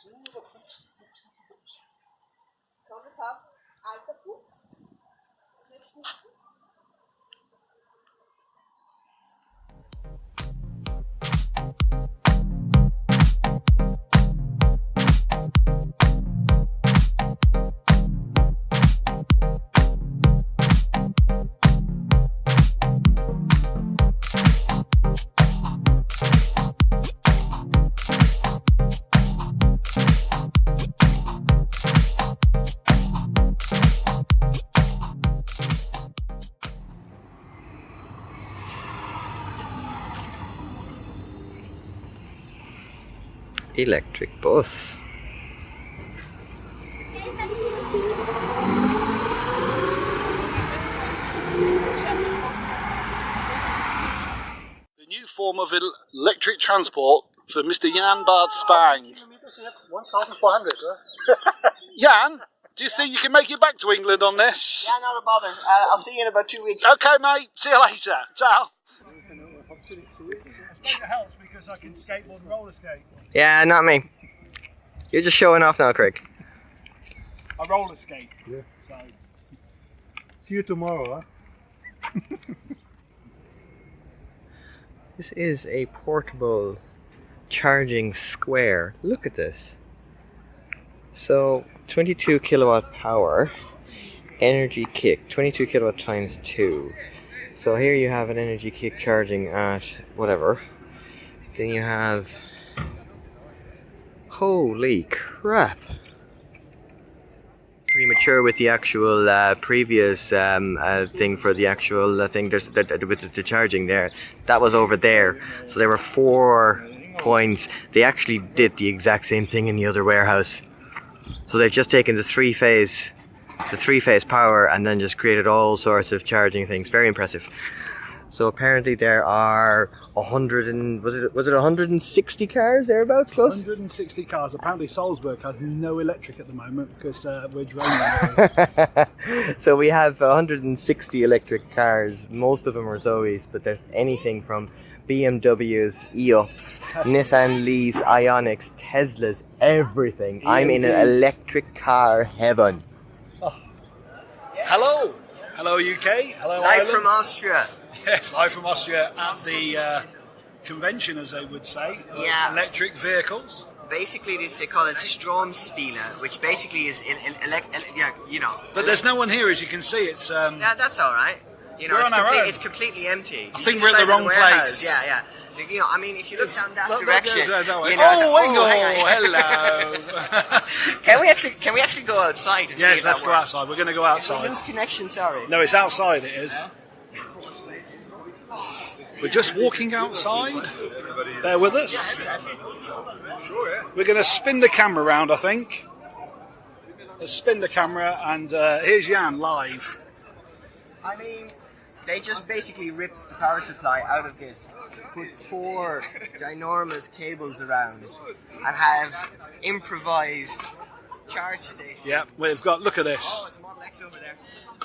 Kann das heißen, alter Fuchs? Nicht Fuchsen? Electric bus. The new form of electric transport for Mr. Jan-Bart Spang. 1,400. Jan, do you think you can make it back to England on this? Yeah, not a bother. I'll see you in about 2 weeks. Okay, mate. See you later. Ciao. It helps because I can skateboard and roller skate. Yeah, not me. You're just showing off now, Craig. I roller skate. Yeah. So. See you tomorrow, huh? This is a portable charging square. Look at this. So 22 kilowatt power, energy kick, 22 kilowatt times 2. So here you have an energy kick charging at whatever. Then you have, holy crap. Premature with the actual previous thing for the actual thing with the charging there. That was over there. So there were 4 points. They actually did the exact same thing in the other warehouse. So they've just taken the three-phase power and then just created all sorts of charging things. Very impressive. So apparently there are 100 and was it 160 cars thereabouts close? 160 cars. Apparently Salzburg has no electric at the moment because we're draining. So we have 160 electric cars. Most of them are Zoes, but there's anything from BMWs, E-Ups, Nissan Leafs, Ioniqs, Teslas, everything. I'm in an electric car heaven. Oh. Hello. Hello UK. Hello Live Ireland. from Austria. Yes, live from Austria at the convention, as they would say. Yeah. Electric vehicles. Basically, they call it Stromspieler, which basically is you know. But there's no one here, as you can see. It's Yeah, that's all right. You know, we're on our own. It's completely empty. I think we're at the wrong place. Yeah, yeah. You know, I mean, if you look down that Look, direction, you know, hello. Can we actually go outside? And yes, see let's go outside. We're going to go outside. We lose connection, sorry. No, it's outside. It is. We're just walking outside. Bear with us. We're going to spin the camera around, I think. Let's spin the camera, and here's Jan live. I mean, they just basically ripped the power supply out of this, put 4 ginormous cables around, and have improvised charge stations. Yeah, we've got. Look at this. Oh, it's a Model X over there.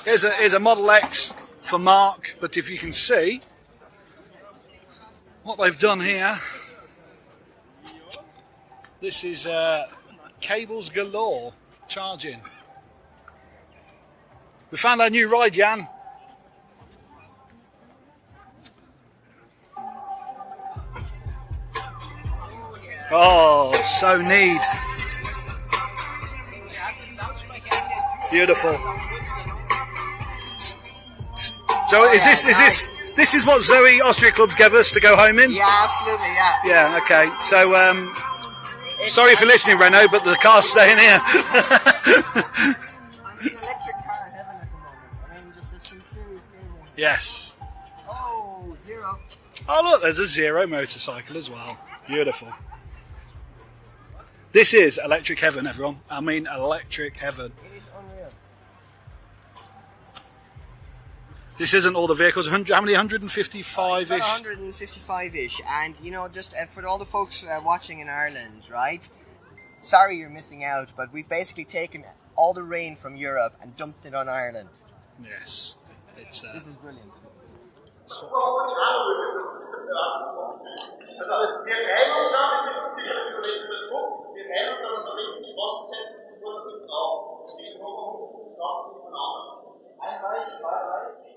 Here's a Model X for Mark, but if you can see what they've done here, this is cables galore charging. We found our new ride, Jan. Oh, so neat. Beautiful. So this is what Zoe Austria Clubs gave us to go home in? Yeah, absolutely, yeah. Yeah, okay. So sorry for listening, Renault, but the car's staying here. I'm in electric car heaven at the moment. I mean, just some serious gaming. Yes. Oh, 0. Oh look, there's a Zero motorcycle as well. Beautiful. This is electric heaven, everyone. I mean electric heaven. It is unreal. This isn't all the vehicles. How many? 155-ish? 155-ish. And, you know, just for all the folks watching in Ireland, right? Sorry you're missing out, but we've basically taken all the rain from Europe and dumped it on Ireland. Yes. It's, this is brilliant. Also wir reiben uns an, wir sind 50 Kilometer Druck, wir reiben uns an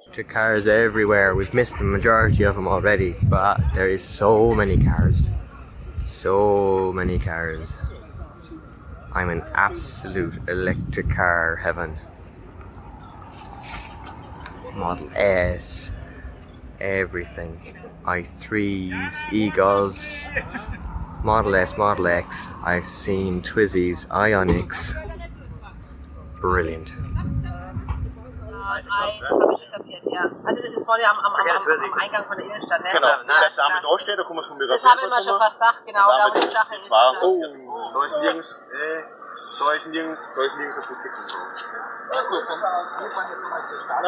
Electric cars everywhere. We've missed the majority of them already, but there is so many cars. So many cars. I'm in absolute electric car heaven. Model S, everything. i3s, e-golfs, Model S, Model X. I've seen Twizzys, Ionics. Brilliant. Ja. Also das ist vorne am Eingang von der Innenstadt. Ne? Genau, wenn das Dame da steht, da kommen wir von mir. Das habe ich mir schon fast gedacht, genau. Da wo die Sache ist. Da ist nirgends, da ist nirgends ein Publikum. Ja gut, dann wir fahren jetzt mal zur Stadt.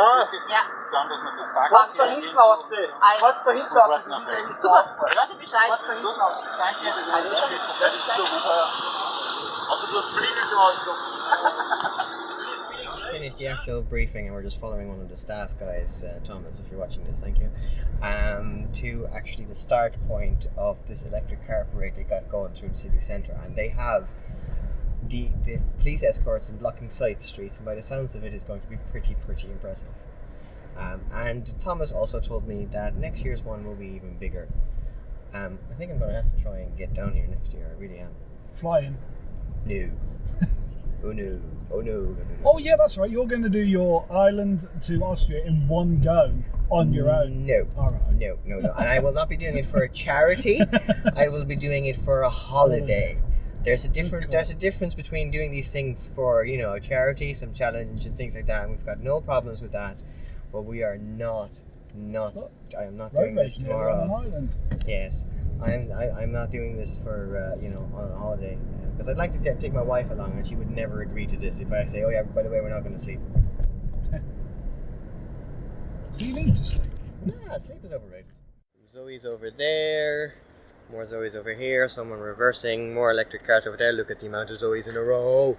Ja. Schauen, dass wir das Park Was da hinten lassen? Was da hinten lassen? Lass mich Bescheid. Was da hinten lassen? Also du hast Fliegen zum Ausdruck. Finished the actual briefing and we're just following one of the staff guys, Thomas, if you're watching this, thank you, to actually the start point of this electric car parade they got going through the city centre, and they have the police escorts and blocking side streets, and by the sounds of it is going to be pretty impressive. And Thomas also told me that next year's one will be even bigger. I think I'm going to have to try and get down here next year, I really am. Flying. No. Oh no. Oh no. Oh yeah, that's right. You're going to do your island to Austria in one go on your own. No. All right. No. And I will not be doing it for a charity. I will be doing it for a holiday. There's a difference between doing these things for, you know, a charity, some challenge and things like that, and we've got no problems with that. But we are not I am not doing this tomorrow. On an island. Yes. I'm not doing this for you know, on a holiday. Because I'd like to take my wife along, and she would never agree to this if I say, oh yeah, by the way, we're not going to sleep. Do you need to sleep? Nah, sleep is overrated. Zoe's over there, more Zoe's over here, someone reversing, more electric cars over there. Look at the amount of Zoe's in a row.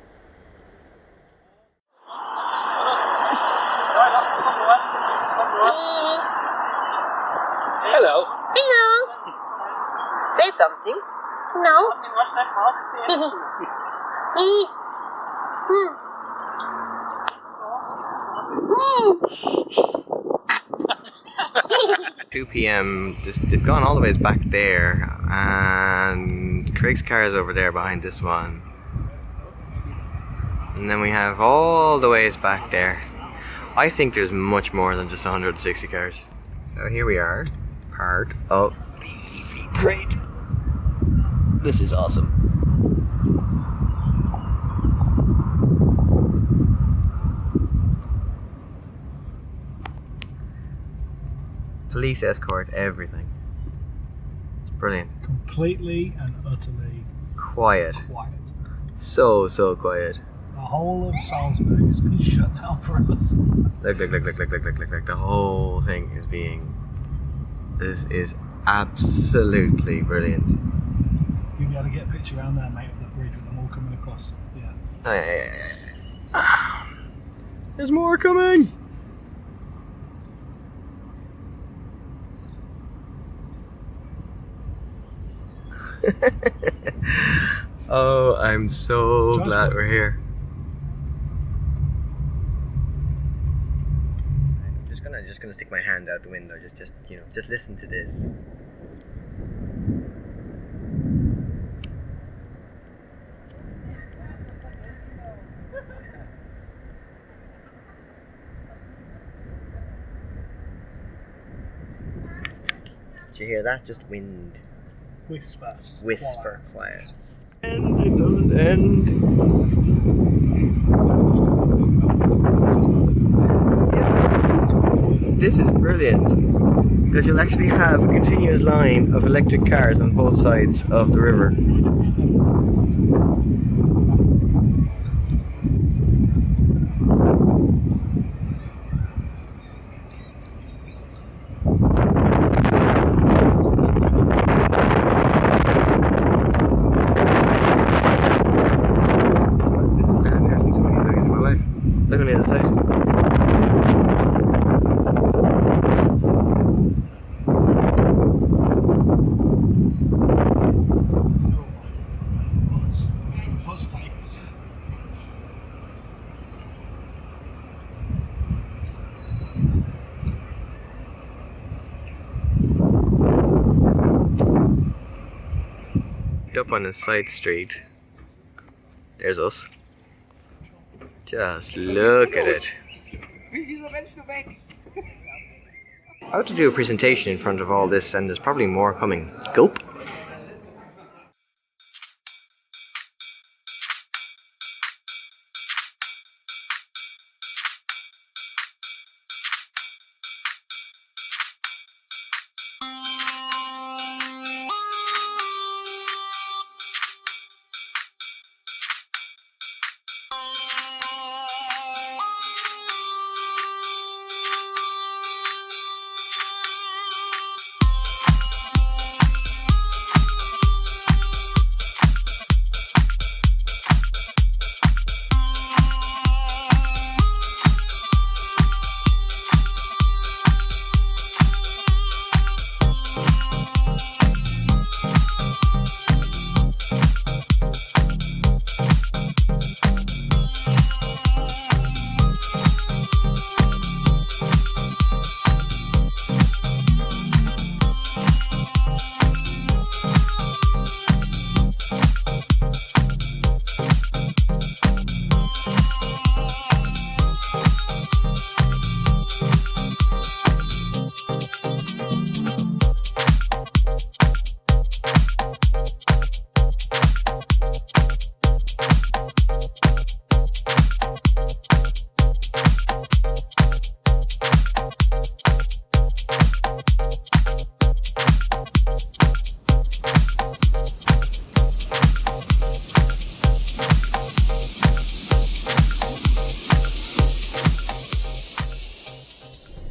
Hello. Hello. Say something. No. Two p.m. They've gone all the ways back there, and Craig's car is over there behind this one. And then we have all the ways back there. I think there's much more than just 160 cars. So here we are, part of the EV parade. This is awesome. Police escort, everything. It's brilliant. Completely and utterly Quiet. quiet. So quiet. The whole of Salzburg has been shut down for us. Look. The whole thing is being... This is absolutely brilliant. You'll be able to get a picture around there, mate, of the bridge with them all coming across. Yeah. Oh, yeah. There's more coming! Oh, I'm so glad we're here. I'm just gonna stick my hand out the window. Just you know, just listen to this. Did you hear that? Just wind. Whisper, quiet. And it doesn't end. This is brilliant, because you'll actually have a continuous line of electric cars on both sides of the river. Look on the other side. up on a side street. There's us. Just look at it. I have to do a presentation in front of all this, and there's probably more coming. Gulp.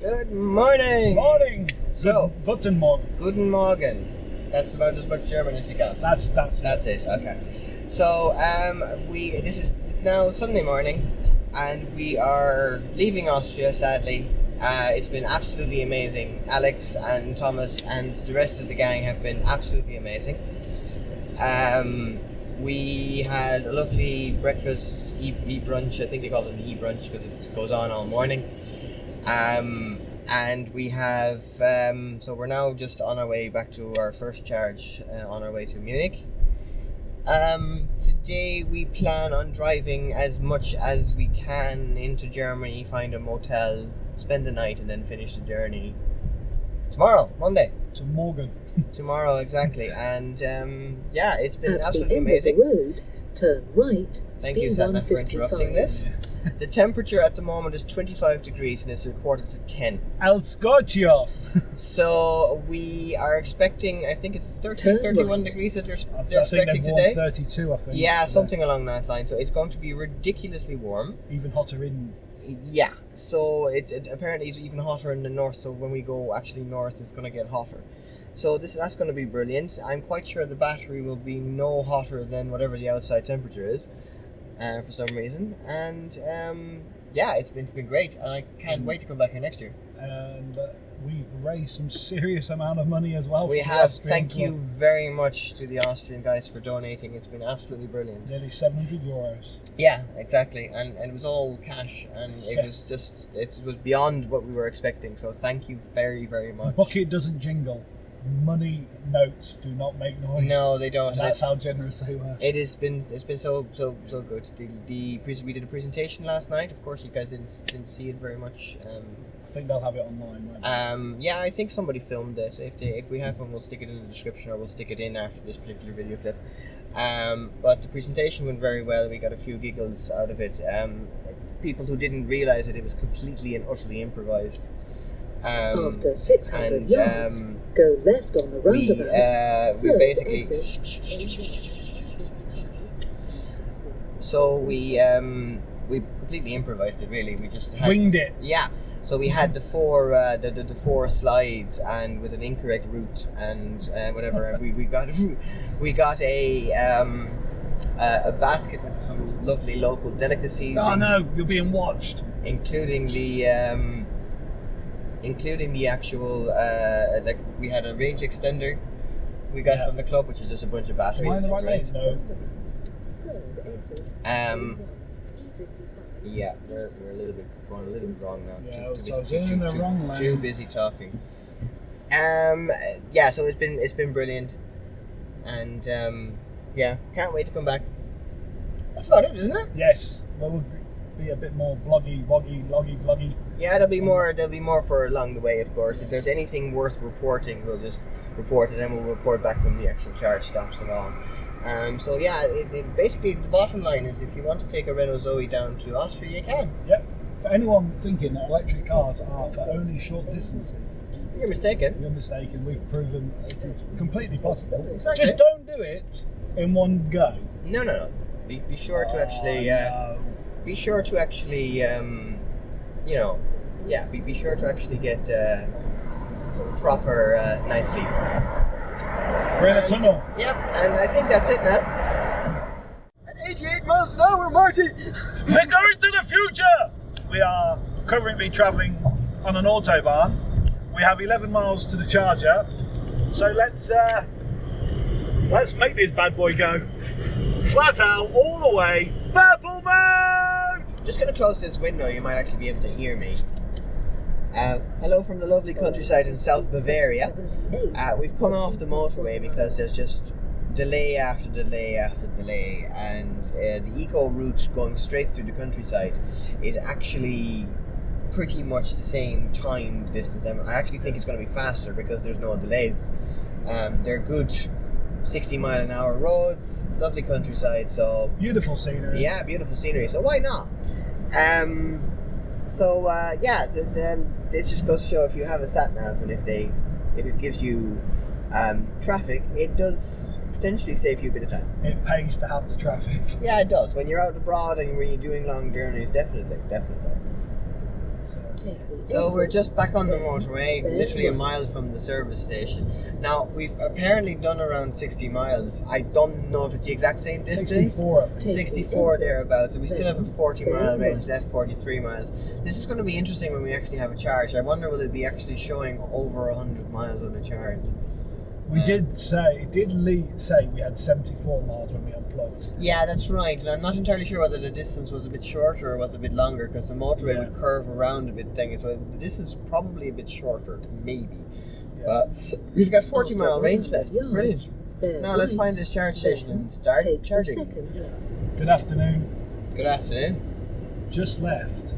Good morning! Morning! So, Guten Morgen. Guten Morgen. That's about as much German as you got. That's it. Okay. So it's now Sunday morning, and we are leaving Austria. Sadly, it's been absolutely amazing. Alex and Thomas and the rest of the gang have been absolutely amazing. We had a lovely breakfast, e-brunch. I think they call it an e-brunch because it goes on all morning. And we have, so we're now just on our way back to our first charge, on our way to Munich. Today we plan on driving as much as we can into Germany, find a motel, spend the night, and then finish the journey tomorrow, Monday. Tomorrow, exactly. And yeah, it's been absolutely amazing. At the end of the road, turn right. Thank you, Satna, for interrupting this. The temperature at the moment is 25 degrees and it's a quarter to 10. El Scorchio! So we are expecting, I think it's 31 degrees that they're expecting today. 32, I think. Yeah, something along that line. So it's going to be ridiculously warm. Even hotter in... Yeah, so it apparently is even hotter in the north, so when we go actually north it's going to get hotter. So that's going to be brilliant. I'm quite sure the battery will be no hotter than whatever the outside temperature is. For some reason, and yeah, it's been great, and I can't wait to come back here next year. And we've raised some serious amount of money as well. We have. Thank you very much to the Austrian guys for donating. It's been absolutely brilliant. Nearly €700. Yeah, exactly, and it was all cash, and it was beyond what we were expecting. So thank you very, very much. The bucket doesn't jingle. Money notes do not make noise. No, they don't. And that's how generous they were. It's been so good. We did a presentation last night. Of course, you guys didn't see it very much. I think they'll have it online. Right? Yeah, I think somebody filmed it. If we have one, we'll stick it in the description, or we'll stick it in after this particular video clip. But the presentation went very well. We got a few giggles out of it. People who didn't realise that it was completely and utterly improvised. After 600 yards, go left on the roundabout. We basically. So we completely improvised it. Really, we just winged it. Yeah. So we had the four slides, and with an incorrect route and whatever, we got a basket with some lovely local delicacies. Oh no, you're being watched. Including the actual, like we had a range extender we got from the club, which is just a bunch of batteries. Am I in the right lane? No. Yeah, we're going a little bit wrong now. Yeah, too busy talking. Yeah, so it's been brilliant, and yeah, can't wait to come back. That's about it, isn't it? Yes. Well, we'll be a bit more bloggy, vloggy. Yeah, there'll be more for along the way, of course. If there's anything worth reporting, we'll just report it, and we'll report back from the actual charge stops and all. So yeah, basically the bottom line is if you want to take a Renault Zoe down to Austria, you can. Yep. For anyone thinking that electric cars are for only short distances, You're mistaken. you're mistaken. We've proven it is completely possible. Exactly. Just don't do it in one go. No. Be sure to actually. No. Be sure to actually. Be sure to actually get proper night sleep. We're in a tunnel. Yep, and I think that's it now. At 88 miles an hour, Marty. We're going to the future. We are currently travelling on an autobahn. We have 11 miles to the charger. So let's make this bad boy go. Flat out, all the way, purple mode! Just going to close this window, you might actually be able to hear me. Hello from the lovely countryside in South Bavaria. We've come off the motorway because there's just delay after delay after delay, and the eco route going straight through the countryside is actually pretty much the same time distance. I actually think it's going to be faster because there's no delays. They're good 60-mile-an-hour roads, lovely countryside, so Beautiful scenery. yeah, beautiful scenery, so why not? It just goes to show if you have a sat nav and if it gives you traffic, it does potentially save you a bit of time. It pays to have the traffic. Yeah, it does. When you're out abroad and when you're doing long journeys, definitely. So we're just back on the motorway, literally a mile from the service station. Now, we've apparently done around 60 miles. I don't know if it's the exact same distance. 64, I think. 64 thereabouts. So we still have a 40-mile range left, 43 miles. This is going to be interesting when we actually have a charge. I wonder will it be actually showing over 100 miles on the charge. We did say we had 74 miles when we unplugged. Yeah, that's right. And I'm not entirely sure whether the distance was a bit shorter or was a bit longer because the motorway would curve around a bit thing. So the distance is probably a bit shorter, maybe. Yeah. But we've got 40-mile range left. It's brilliant. Now let's find this charge station and start charging. Good afternoon. Good afternoon. Just left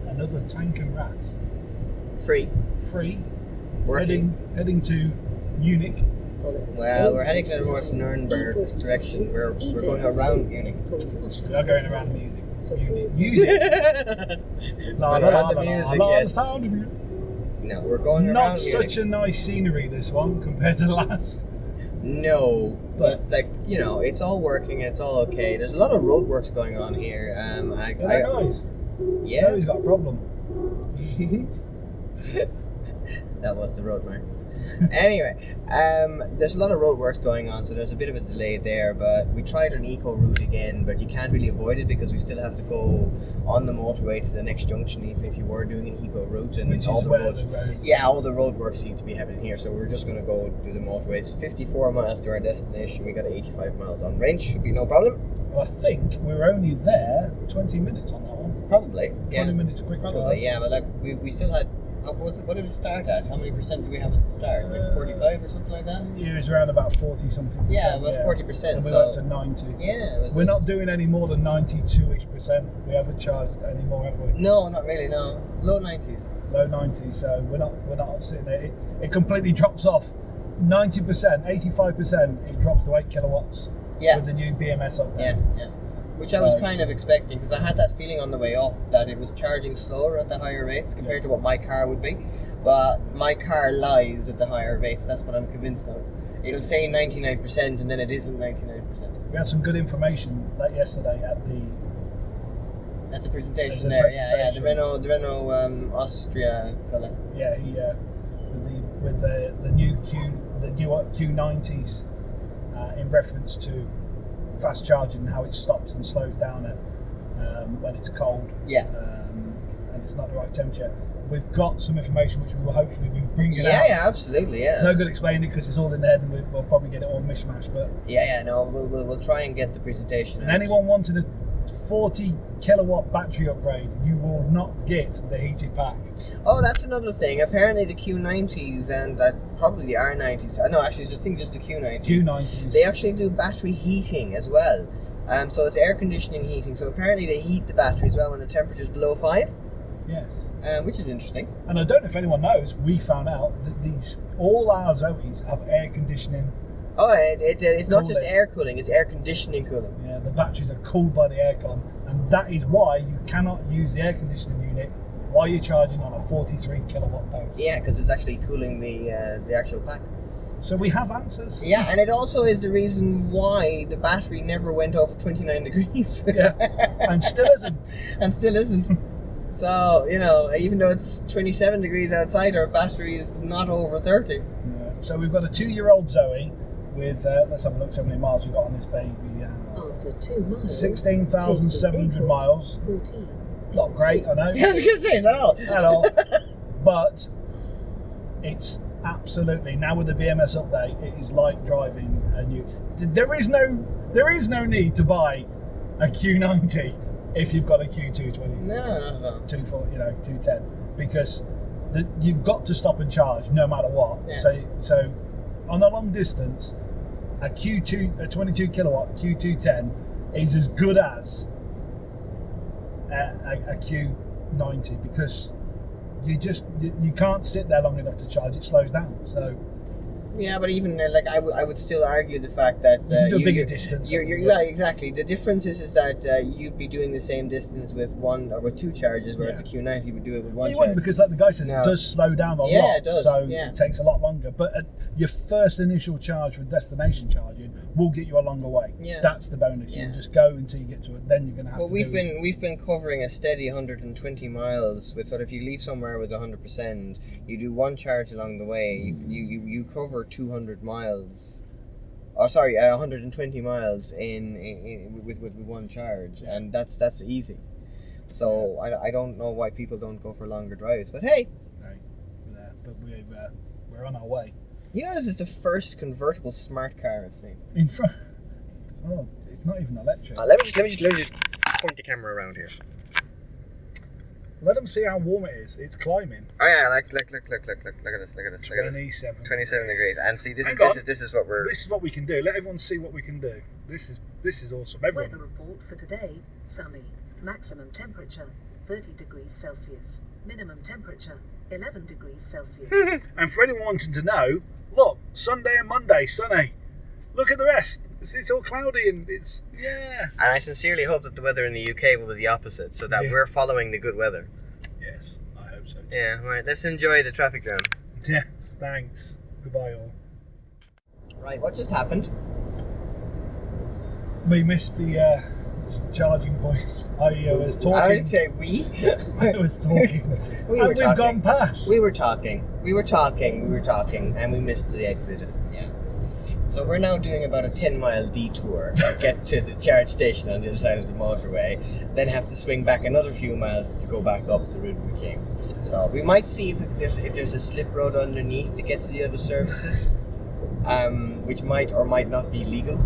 another tank and rast. Free. Working. Heading to Munich. Well, we're heading towards Nuremberg direction. We're going around Munich. We are going around music. La la la the la music, la, yes. the sound of music. No, we're going around Not Munich. such a nice scenery, this one, compared to the last. No, but it's all working. It's all okay. There's a lot of roadworks going on here. They're nice. Yeah. Zoe's got a problem. That was the road mark. Anyway, there's a lot of road work going on, so there's a bit of a delay there, but we tried an eco route again, but you can't really avoid it because we still have to go on the motorway to the next junction even if you were doing an eco route, and Which all is the where roads, the road- all the road work seem to be happening here, so we're just going to go do the motorway. It's 54 miles to our destination. We got 85 miles on range, should be no problem. Well, I think we were only there 20 minutes on that one. Probably. 20 minutes quick Probably, charge. yeah, but we still had. What did it start at? How many percent do we have at the start? Like 45 or something like that? It was around about 40 something. Yeah, about 40%. And we so went to 90. yeah, We're not doing any more than 92-ish%. We haven't charged any more, have we? No, not really. No, low 90s. Low 90, so we're not sitting there. It completely drops off. 90%, 85%. It drops to 8 kilowatts. Yeah. With the new BMS up there. Yeah. Which I was kind of expecting because I had that feeling on the way up that it was charging slower at the higher rates compared to what my car would be. But my car lies at the higher rates. That's what I'm convinced of. It'll say 99% and then it isn't 99%. We had some good information yesterday at the presentation At the there. Yeah, presentation. the Renault Austria fella. Yeah, he with the new Q90s in reference to fast charging and how it stops and slows down when it's cold. Yeah. And it's not the right temperature. We've got some information which we will hopefully be bringing out. Yeah, absolutely, yeah. It's no good explaining it because it's all in the head and we'll probably get it all mishmashed. But No, we'll try and get the presentation. and out. anyone wanted 40 kilowatt battery upgrade, you will not get the heated pack. Oh, that's another thing. Apparently the Q90s and probably the R90s. No, actually, I think just the Q90s. Q90s. They actually do battery heating as well. So it's air conditioning heating. So apparently they heat the battery as well when the temperature's below 5. Yes. Which is interesting. And I don't know if anyone knows, we found out that all our Zoes have air conditioning. Oh, it's not just Cooling. air cooling, it's air conditioning cooling. Yeah, the batteries are cooled by the aircon, and that is why you cannot use the air conditioning unit while you're charging on a 43 kilowatt post. Yeah, because it's actually cooling the actual pack. So we have answers. Yeah, and it also is the reason why the battery never went over 29 degrees. Yeah, and still isn't. And still isn't. So, you know, even though it's 27 degrees outside, our battery is not over 30. Yeah. So we've got a 2-year-old Zoe with, let's have a look how many miles we've got on this baby. After 2 miles, 16,700 miles. 14. Not great, I know. I was going to say, is that all? Hello. But it's absolutely, now with the BMS update, it is like driving a new. There is no need to buy a Q90 if you've got a Q220. No, not at all. 240, 210, because you've got to stop and charge no matter what. Yeah. So on a long distance, a 22 kilowatt Q210 is as good as a Q90, because you can't sit there long enough to charge. It slows down. So yeah, but even like I would still argue the fact that you can do a bigger distance. Yeah, exactly. The difference is that you'd be doing the same distance with one or with 2 charges, whereas the Q90 would do it with 1 You charge. wouldn't, because like the guy says, No. it does slow down a lot. It does. So Yeah. it takes a lot longer. But your first initial charge with destination charging will get you a longer way. Yeah. That's the bonus. Yeah. You'll just go until you get to it. Then you're going to have Well, to we've been covering a steady 120 miles. With sort of, if you leave somewhere with 100%, you do 1 charge along the way. You cover 200 miles. 120 miles with 1 charge, and that's easy. So I don't know why people don't go for longer drives, but hey. Right. Yeah, but we're on our way. You know, this is the first convertible smart car I've seen. In front. Oh, it's not even electric. Let me just point the camera around here. Let them see how warm it is. It's climbing. Oh yeah, look at this. 27 degrees. And see, this is what we're. This is what we can do. Let everyone see what we can do. This is awesome. Everyone. Weather report for today: sunny. Maximum temperature 30 degrees Celsius. Minimum temperature 11 degrees Celsius. And for anyone wanting to know, look, Sunday and Monday, sunny. Look at the rest. It's all cloudy and it's, yeah. And I sincerely hope that the weather in the UK will be the opposite, so that we're following the good weather. Yes, I hope so. Yeah, right, let's enjoy the traffic jam. Yes, thanks. Goodbye all. Right, what just happened? We missed the charging point. I was talking. I would say we. I was talking. We've gone past. We were talking, and we missed the exit. Yeah. So we're now doing about a 10-mile detour to get to the charge station on the other side of the motorway, then have to swing back another few miles to go back up the route we came. So we might see if there's a slip road underneath to get to the other services, which might or might not be legal.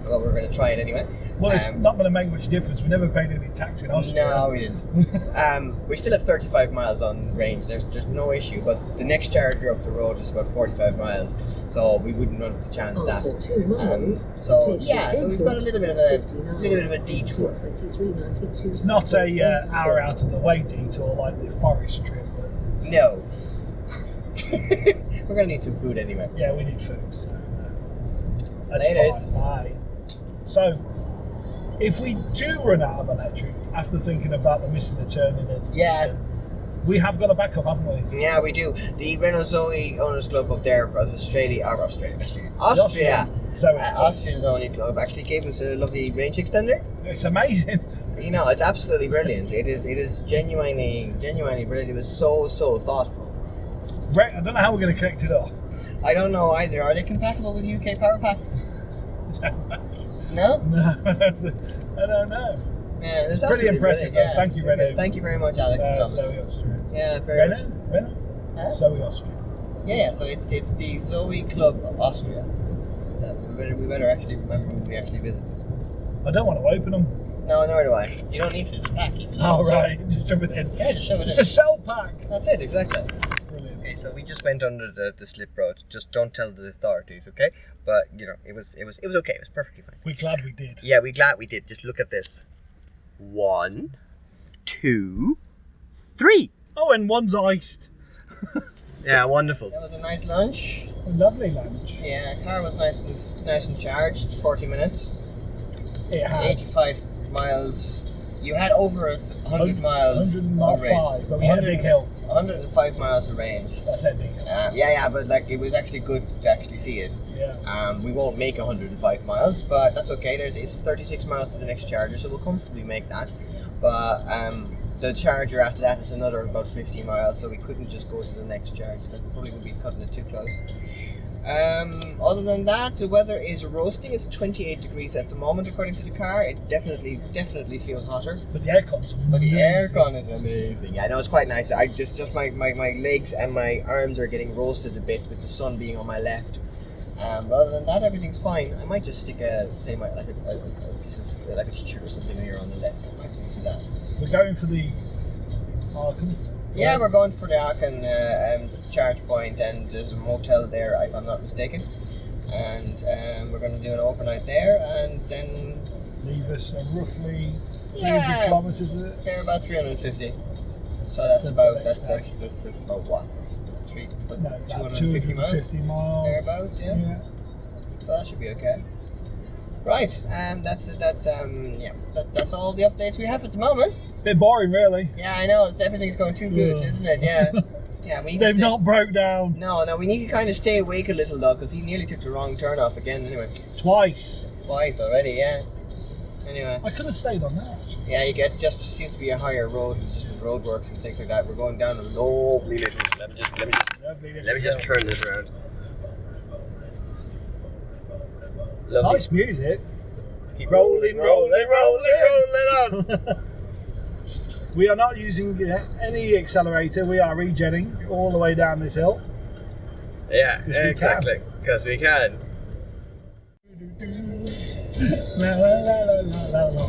Well, we're going to try it anyway. Well, it's not going to make much difference. We never paid any tax in Austria. No, we didn't. We still have 35 miles on range. There's no issue. But the next charger up the road is about 45 miles, so we wouldn't run the chance After that. 2 miles, So take yeah, the so we've exit got a little bit of a detour. 2392. It's not a hour out of the way detour like the forest trip. But No. We're gonna need some food anyway. yeah, we need food. So that's Laters. fine. Bye. So, if we do run out of electric after thinking about the missing the turning, Yeah. we have got a backup, haven't we? Yeah, we do. The Renault Zoe Owners Club up there of Austria. So Austrian Zoe Club actually gave us a lovely range extender. it's amazing. You know, it's absolutely brilliant. It is genuinely brilliant. It was so thoughtful. I don't know how we're going to connect it up. I don't know either. Are they compatible with UK power packs? No? No, I don't know. Yeah, It's pretty impressive, though. Thank you, Renault. Thank you very much, Alex and Thomas. Zoe Austria. Yeah, very much. Renault? Huh? Zoe Austria. Yeah, so it's the Zoe Club of Austria. We better actually remember who we actually visited. I don't want to open them. No, nor do I. You don't need to. It's a pack. Oh, right. Just shove it in. Yeah, just shove it in. It's a cell pack. That's it, exactly. Brilliant. Okay, so we just went under the slip road. Just don't tell the authorities, okay? But you know, it was okay. It was perfectly fine. We're glad we did. Yeah, we're glad we did. Just look at this. 1, 2, 3. Oh, and one's iced. Yeah, wonderful. That was a nice lunch. A lovely lunch. Yeah, car was nice and charged. 40 minutes. It had 85 miles. You had over 100 miles of 105, range. but we had a big hill. 105 miles of range. That's it, big hill. Yeah, but like it was actually good to actually see it. Yeah. We won't make 105 miles, but that's okay. It's 36 miles to the next charger, so we'll comfortably make that. But the charger after that is another about 50 miles, so we couldn't just go to the next charger. That probably would be cutting it too close. Other than that, the weather is roasting. It's 28 degrees at the moment, according to the car. It definitely feels hotter. But the aircon's amazing. But the aircon is amazing. Yeah, I know, it's quite nice. I just my legs and my arms are getting roasted a bit with the sun being on my left. But other than that, everything's fine. I might just stick a piece of like a t-shirt or something here on the left. I might do that. We're going for the Aachen. Yeah, we're going for the Aachen charge point, and there's a motel there, if I'm not mistaken. And we're going to do an overnight there, and then leave us roughly 300 kilometres. Is it? Yeah, about 350. So that's about what? 250 miles. Thereabouts, yeah. So that should be okay. Right, that's all the updates we have at the moment. Bit boring, really. Yeah, I know. Everything's going too good, isn't it? Yeah. Yeah, They've not broke down. No, we need to kind of stay awake a little though, because he nearly took the wrong turn off again. Anyway. Twice Already, yeah. Anyway. I could have stayed on that. Yeah, you get just seems to be a higher road, just with roadworks and things like that. We're going down a lovely little. Let me just turn this around. Lovely. Nice music. Keep rolling on. We are not using any accelerator. We are regenning all the way down this hill. Yeah, exactly. Because we can. La, la, la, la, la, la.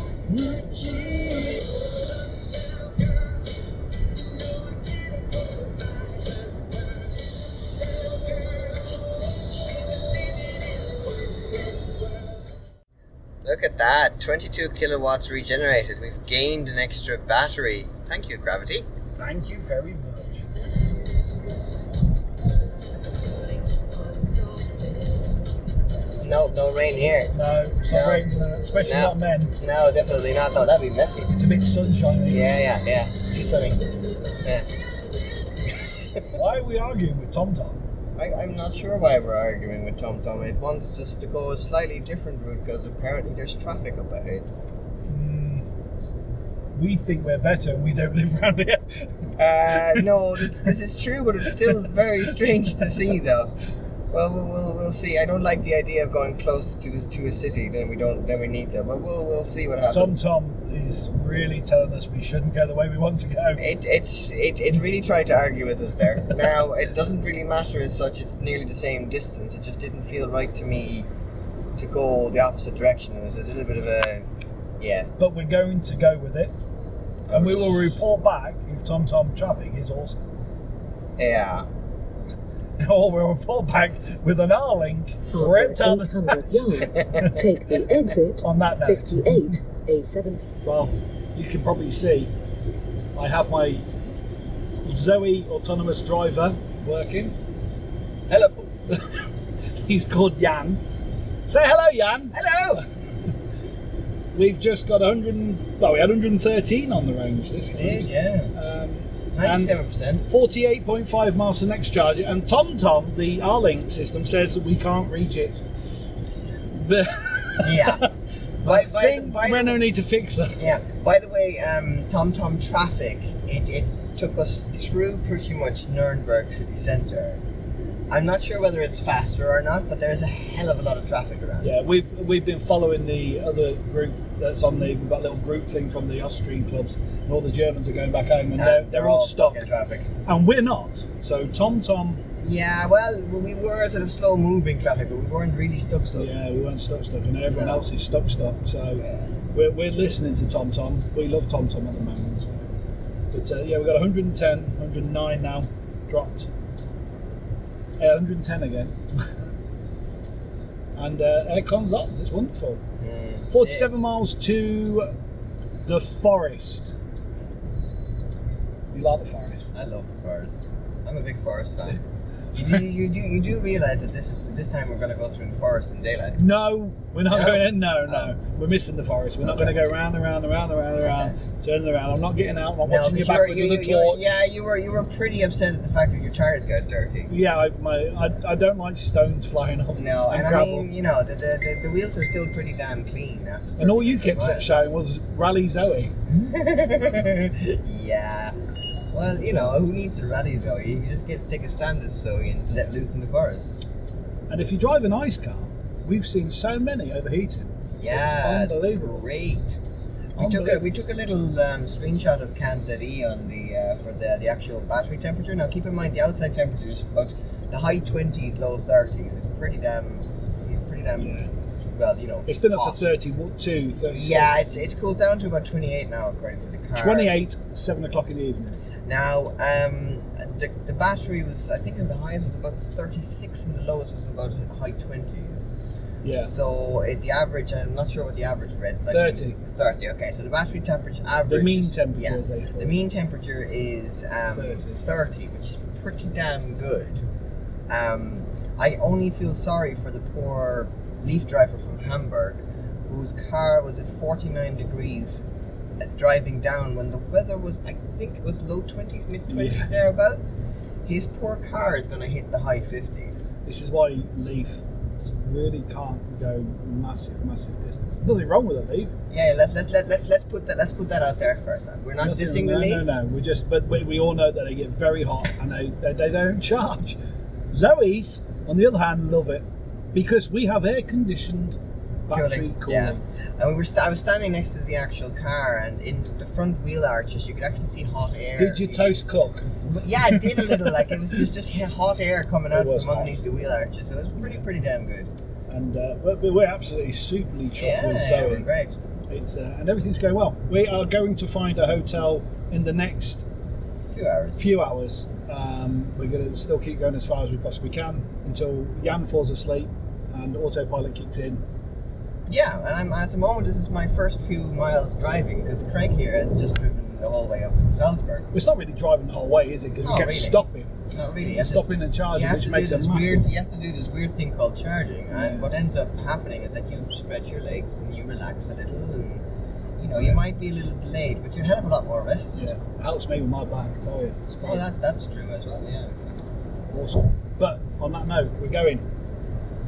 Look at that, 22 kilowatts regenerated. We've gained an extra battery. Thank you, Gravity. Thank you very much. No rain here. No, it's not rain, especially not men. No, definitely not. No, that'd be messy. It's a bit sunshiny. Yeah. Too sunny. Yeah. Why are we arguing with TomTom? I'm not sure why we're arguing with TomTom. It wanted us to go a slightly different route because apparently there's traffic up ahead. We think we're better and we don't live around here. No, this is true, but it's still very strange to see, though. Well, we'll see. I don't like the idea of going close to a city. Then we need to. But we'll see what happens. TomTom is really telling us we shouldn't go the way we want to go. It really tried to argue with us there. Now it doesn't really matter as such. It's nearly the same distance. It just didn't feel right to me to go the opposite direction. It was a little bit of a But we're going to go with it, and we will report back if TomTom traffic is awesome. Yeah. Or we'll report back with an R-Link. After 800 yards, take the exit On that note. 58 A70. Well, you can probably see I have my Zoe autonomous driver working. Hello. He's called Jan. Say hello, Jan. Hello. We've just got 113 on the range. This It is, yeah. 97%. 48.5 miles to the next charger, and TomTom, the R-Link system, says that we can't reach it. But Yeah. I think we no need to fix that. Yeah. By the way, TomTom traffic, it took us through pretty much Nuremberg city centre. I'm not sure whether it's faster or not, but there's a hell of a lot of traffic around. Yeah, we've been following the other group that's on we've got a little group thing from the Austrian clubs, and all the Germans are going back home, and they're all stuck in traffic. and we're not. So TomTom Yeah, well, we were sort of slow moving traffic, but we weren't really stuck. Yeah, we weren't stuck. And everyone else is stuck. So we're listening to TomTom. We love TomTom at the moment. So. But yeah, we've got 110, 109 now, dropped. 110 again. And aircon's on, it's wonderful. 47 miles to the forest. You like the forest? I love the forest. I'm a big forest fan. You do realise that this time we're going to go through the forest in daylight? No, we're not going in. No. We're missing the forest. We're not going to go round, turning around. I'm not getting out. I'm not watching you backwards with a torch. Yeah, you were pretty upset at the fact that your tyres got dirty. Yeah, I don't like stones flying off. No, and gravel. I mean, you know, the wheels are still pretty damn clean after. And all you kept shouting was "Rally Zoe." Yeah. Well, you know, who needs a rally Zoe? You just take a standard Zoe and let loose in the forest. And if you drive an ice car, we've seen so many overheating. Yeah, it's unbelievable. Great. We took a little screenshot of CanZE on for the actual battery temperature. Now keep in mind the outside temperature is about the high 20s, low 30s. It's pretty damn. Well, you know. It's been hot. up to 32, 36. Yeah, it's cooled down to about 28 now according to the car. 28, 7 o'clock in the evening. Now, the battery was, I think, the highest was about 36 and the lowest was about high 20s. Yeah. So the average, I'm not sure what the average read. Like 30. 30. Okay. So the battery temperature average. The mean temperature is 8. The mean temperature is 30, which is pretty damn good. I only feel sorry for the poor Leaf driver from Hamburg, whose car was at 49 degrees. Driving down when the weather was, I think it was low 20s, mid 20s thereabouts. His poor car is going to hit the high 50s. This is why Leaf really can't go massive distance. There's nothing wrong with a Leaf. Yeah, let's put that out there first. We're not dissing the Leaf. No. We all know that they get very hot and they don't charge. Zoe's, on the other hand, love it because we have air conditioned battery cooling. Yeah. And I was standing next to the actual car, and in the front wheel arches, you could actually see hot air. Did your toast cook? But yeah, it did a little. Like it was just hot air coming out from underneath the wheel arches. So it was pretty damn good. And we're absolutely superly chuffed with Zoe. Yeah, great. It's and everything's going well. We are going to find a hotel in the next few hours. We're going to still keep going as far as we possibly can until Jan falls asleep and autopilot kicks in. Yeah, and at the moment this is my first few miles driving because Craig here has just driven the whole way up from Salzburg. It's not really driving the whole way, is it? Because we kept stopping. Not really. Stopping and charging, which makes it massive. You have to do this weird thing called charging, and what ends up happening is that you stretch your legs and you relax a little, and you know you might be a little delayed, but you're a hell of a lot more rested. Yeah, it helps me with my back, I tell you. Oh, that's true as well. Yeah, exactly. Awesome. But on that note, we're going.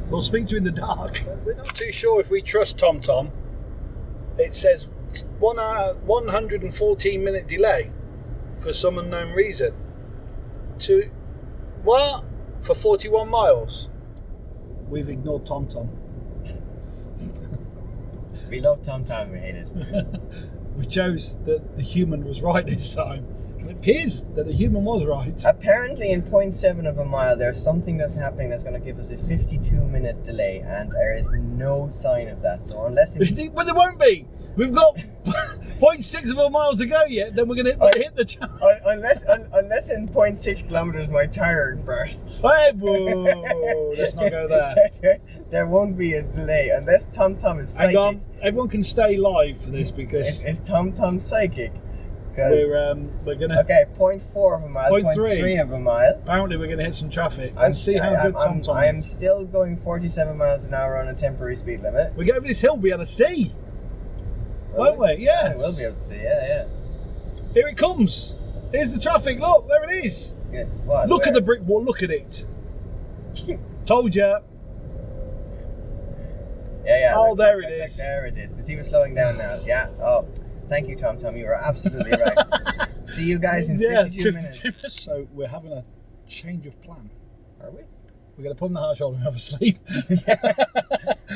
We'll speak to you in the dark. We're not too sure if we trust TomTom. It says 1 hour, 114-minute delay for some unknown reason. For 41 miles. We've ignored TomTom. We love TomTom, we hate it. We chose that the human was right this time. And it appears that the human was right. Apparently in 0.7 of a mile there's something that's happening that's going to give us a 52-minute delay, and there is no sign of that. So unless But there won't be. We've got 0.6 of a mile to go yet, then we're going to hit the charge. Unless in 0.6 kilometers my tire bursts. Hey, whoa, let's not go there. There won't be a delay unless TomTom is psychic. Hang on, everyone can stay live for this because Is TomTom psychic? we're gonna 0.4 of a mile, 0.3 of a mile. Apparently we're gonna hit some traffic and see how good TomTom is. I am still going 47 miles an hour on a temporary speed limit. We get over this hill, we'll be able to see. Won't we? Yeah. We'll be able to see, yeah. Here it comes. Here's the traffic, look, there it is. Yeah. What? Look at the brick wall, look at it. Told ya. Yeah. Oh, there it is. There it is. See, we're slowing down now. Yeah. Oh, thank you, TomTom. You were absolutely right. See you guys in 52 minutes. So we're having a change of plan. Are we? We're going to put on the hard shoulder and have a sleep.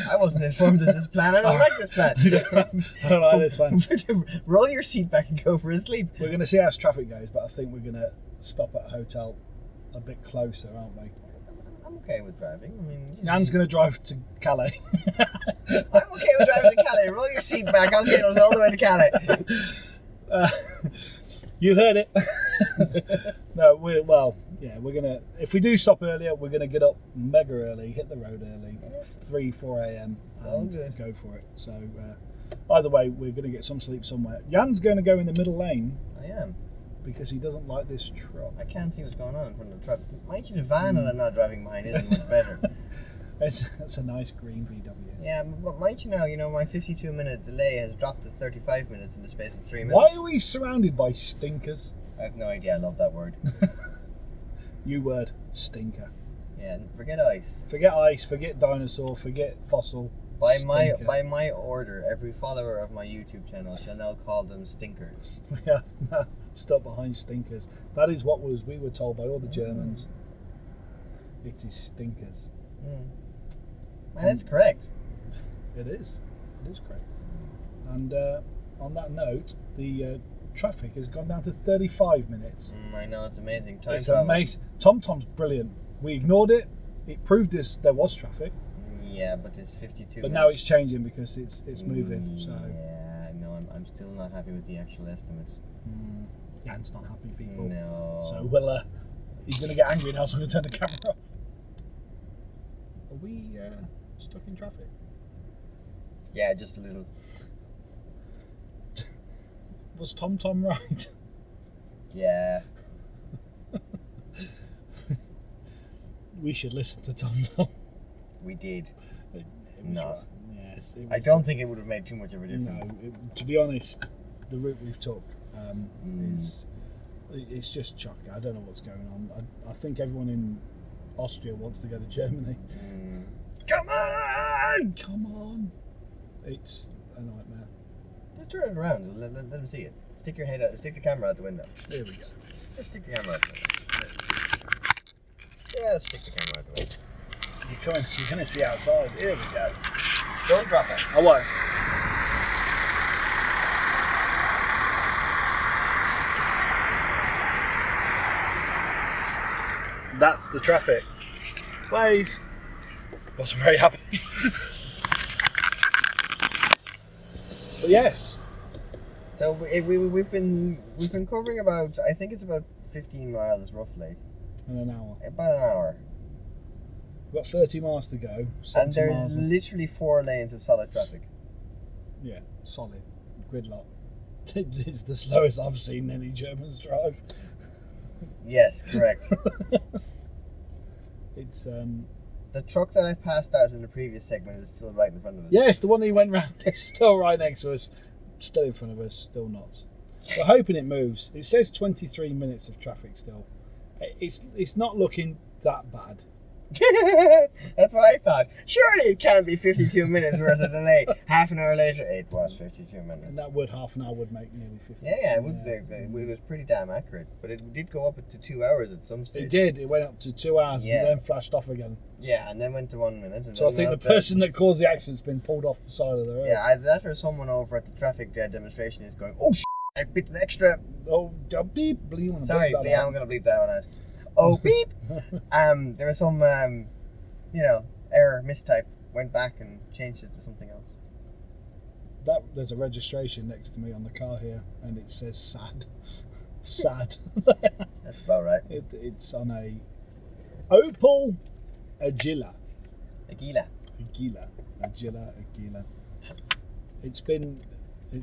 I wasn't informed of this plan. I don't like this plan. I don't like this plan. Roll your seat back and go for a sleep. We're going to see how traffic goes, but I think we're going to stop at a hotel a bit closer, aren't we? I'm okay with driving. I mean, Jan's going to drive to Calais. I'm okay with driving to Calais. Roll your seat back. I'll get us all the way to Calais. You heard it. No, we're gonna. If we do stop earlier, we're gonna get up mega early, hit the road early, 3-4 a.m. and good. go for it. So either way, we're gonna get some sleep somewhere. Jan's going to go in the middle lane. I am. Because he doesn't like this truck. I can't see what's going on in front of the truck. Mind you, the van that I'm not driving behind isn't much better. That's a nice green VW. Yeah, but mind you now, my 52-minute delay has dropped to 35 minutes in the space of 3 minutes. Why are we surrounded by stinkers? I have no idea. I love that word. New word, stinker. Yeah, forget ice. Forget ice, forget dinosaur, forget fossil. By stinker. my order, every follower of my YouTube channel shall now call them stinkers. Yeah, no, stop behind stinkers. That is what we were told by all the Germans. It is stinkers. Man, that's correct. It is. It is correct. And on that note, the traffic has gone down to 35 minutes. I know, it's amazing. It's amazing. TomTom's brilliant. We ignored it. It proved us there was traffic. Yeah, but it's 52 But minutes. now it's changing because it's moving. So Yeah, no, I'm still not happy with the actual estimates. Jan's not happy, people. No. So he's going to get angry now, so I'm going to turn the camera off. Are we stuck in traffic? Yeah, just a little. Was TomTom right? Yeah. We should listen to TomTom. We did. It No. was- Yes. I don't think it would have made too much of a difference. No, to be honest, the route we've took it's just chocker. I don't know what's going on. I think everyone in Austria wants to go to Germany. Come on! Come on! It's a nightmare. Just turn it around. Let them see it. Stick your head out. Stick the camera out the window. Here we go. Just stick the camera out the window. Yeah, stick the camera out the window. You're going to see outside. Here we go. Don't drop it. I won't. That's the traffic. Wave. Wasn't very happy. But yes. So we've been covering about, I think it's about 15 miles roughly. In an hour. About an hour. We've got 30 miles to go. And 70 there's miles. literally 4 lanes of solid traffic. Yeah, solid. Gridlock. It's the slowest I've seen any Germans drive. Yes, correct. It's The truck that I passed out in the previous segment is still right in front of us. yes, the one that went round is still right next to us. Still in front of us, still not. We're hoping it moves. It says 23 minutes of traffic still. It's not looking that bad. That's what I thought. Surely it can't be 52 minutes worth of delay. Half an hour later, it was 52 minutes. And that half an hour would make nearly 50. Yeah, it would. It was pretty damn accurate. But it did go up to 2 hours at some stage. It did. It went up to 2 hours Yeah. and then flashed off again. Yeah, and then went to 1 minute. And So I then think the went up person that caused the accident's been pulled off the side of the road. Yeah, either that or someone over at the traffic demonstration is going, oh, I bit an extra. Oh, beep. Sorry, Liam, I'm going to bleep that one out. Oh, beep. There was some, error, mistype. Went back and changed it to something else. There's a registration next to me on the car here, and it says sad. Sad. That's about right. It's on a Opel Agila. Agila. It's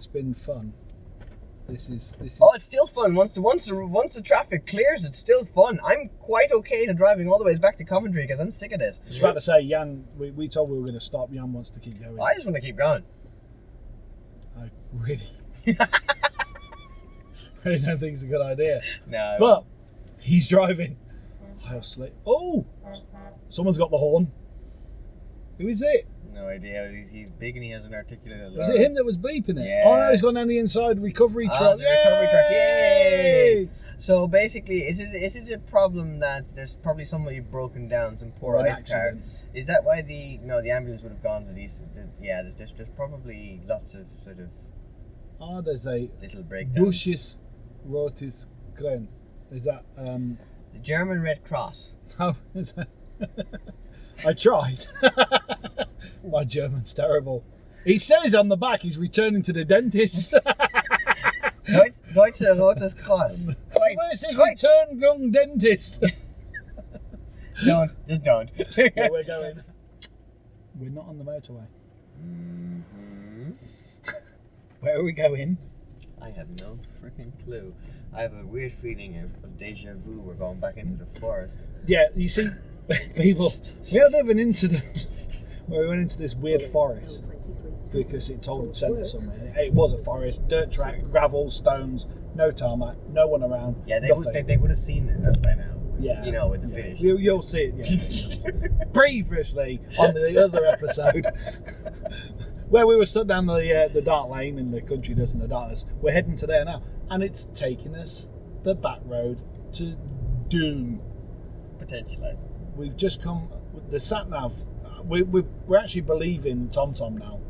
been fun. This is. Oh, it's still fun. Once the traffic clears, it's still fun. I'm quite okay to driving all the way back to Coventry because I'm sick of this. I was about to say, Jan. We told we were going to stop. Jan wants to keep going. I just want to keep going. I really don't think it's a good idea. No. But he's driving. I'll sleep. Oh, someone's got the horn. Who is it? No idea. He's big and he has an articulated. Was it him that was bleeping it? Yeah. Oh no, he's gone down the inside recovery truck. The recovery truck. Yay! So basically, is it a problem that there's probably somebody broken down, some poor Or an ice car? accident. Is that why the ambulance would have gone to these? There's probably lots of sort of There's a little breakdowns. Bushes Rotis Grenz. Is that The German Red Cross. Oh, is it? I tried. My German's terrible. He says on the back he's returning to the dentist. Deutsche Rotes Kreuz. Where's his return young dentist? Just don't. Yeah, we're going. We're not on the motorway. Mm-hmm. Where are we going? I have no freaking clue. I have a weird feeling of deja vu. We're going back into the forest. Yeah, you see, people, we had a bit of an incident where we went into this weird forest because it told sent us somewhere. It was a forest, dirt track, gravel, stones, no tarmac, no one around. Yeah, they would have seen it by now. Yeah, you know, with the finish. You'll see it. Yeah. Previously on the other episode, where we were stood down the dark lane in the country dust and the darkness, we're heading to there now, and it's taking us the back road to Doom. Potentially. We've just come with the sat nav. We're actually believing TomTom now.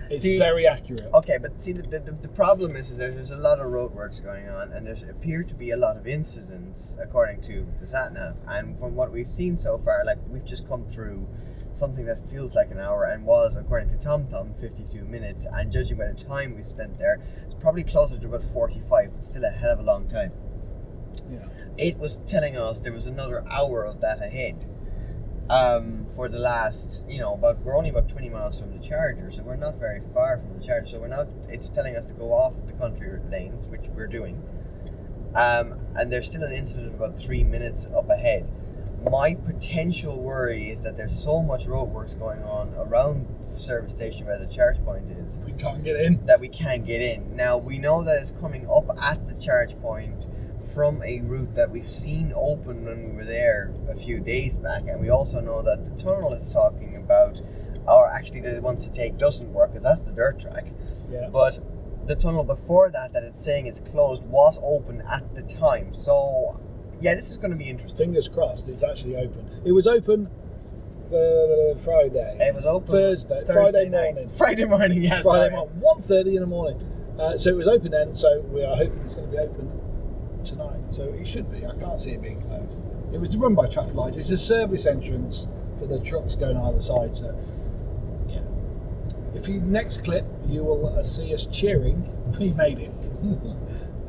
It's very accurate. Okay, but see, the problem is there's a lot of roadworks going on, and there appear to be a lot of incidents according to the sat nav. And from what we've seen so far, like we've just come through something that feels like an hour and was, according to TomTom, 52 minutes. And judging by the time we spent there, it's probably closer to about 45, but still a hell of a long time. Yeah. It was telling us there was another hour of that ahead. For the last, we're only about 20 miles from the charger, so we're not very far from the charger. So it's telling us to go off the country lanes, which we're doing. And there's still an incident of about 3 minutes up ahead. My potential worry is that there's so much roadworks going on around the service station where the charge point is. We can't get in. That we can't get in. Now, we know that it's coming up at the charge point from a route that we've seen open when we were there a few days back, and we also know that the tunnel it's talking about, or actually that it wants to take, doesn't work because that's the dirt track. Yeah. But the tunnel before that it's saying it's closed, was open at the time. So yeah, this is going to be interesting. Fingers crossed it's actually open. It was open Friday. It was open Thursday Friday night. morning. Friday morning, yeah. Friday morning, 1:30 in the morning. So it was open then, so we are hoping it's going to be open tonight. So it should be. I can't see it being closed. It was run by traffic lights. It's a service entrance for the trucks going either side. So yeah. If you next clip, you will see us cheering. We made it.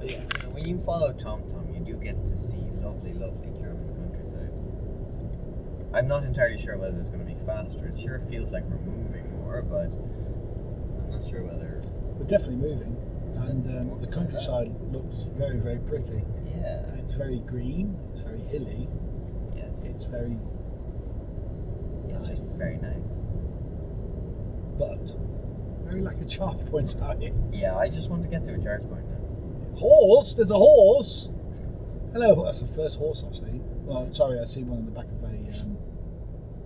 Yeah. When you follow TomTom, you do get to see lovely, lovely German countryside. I'm not entirely sure whether it's going to be faster. It sure feels like we're moving more, but I'm not sure whether. We're definitely moving. And the countryside looks very, very pretty. Yeah. It's very green, it's very hilly. Yes. It's very nice. It's very nice. But very like a charge point out here. Yeah, I just want to get to a charge point now. Horse? There's a horse! Hello, that's the first horse I've seen. Well, sorry, I've seen one in the back of a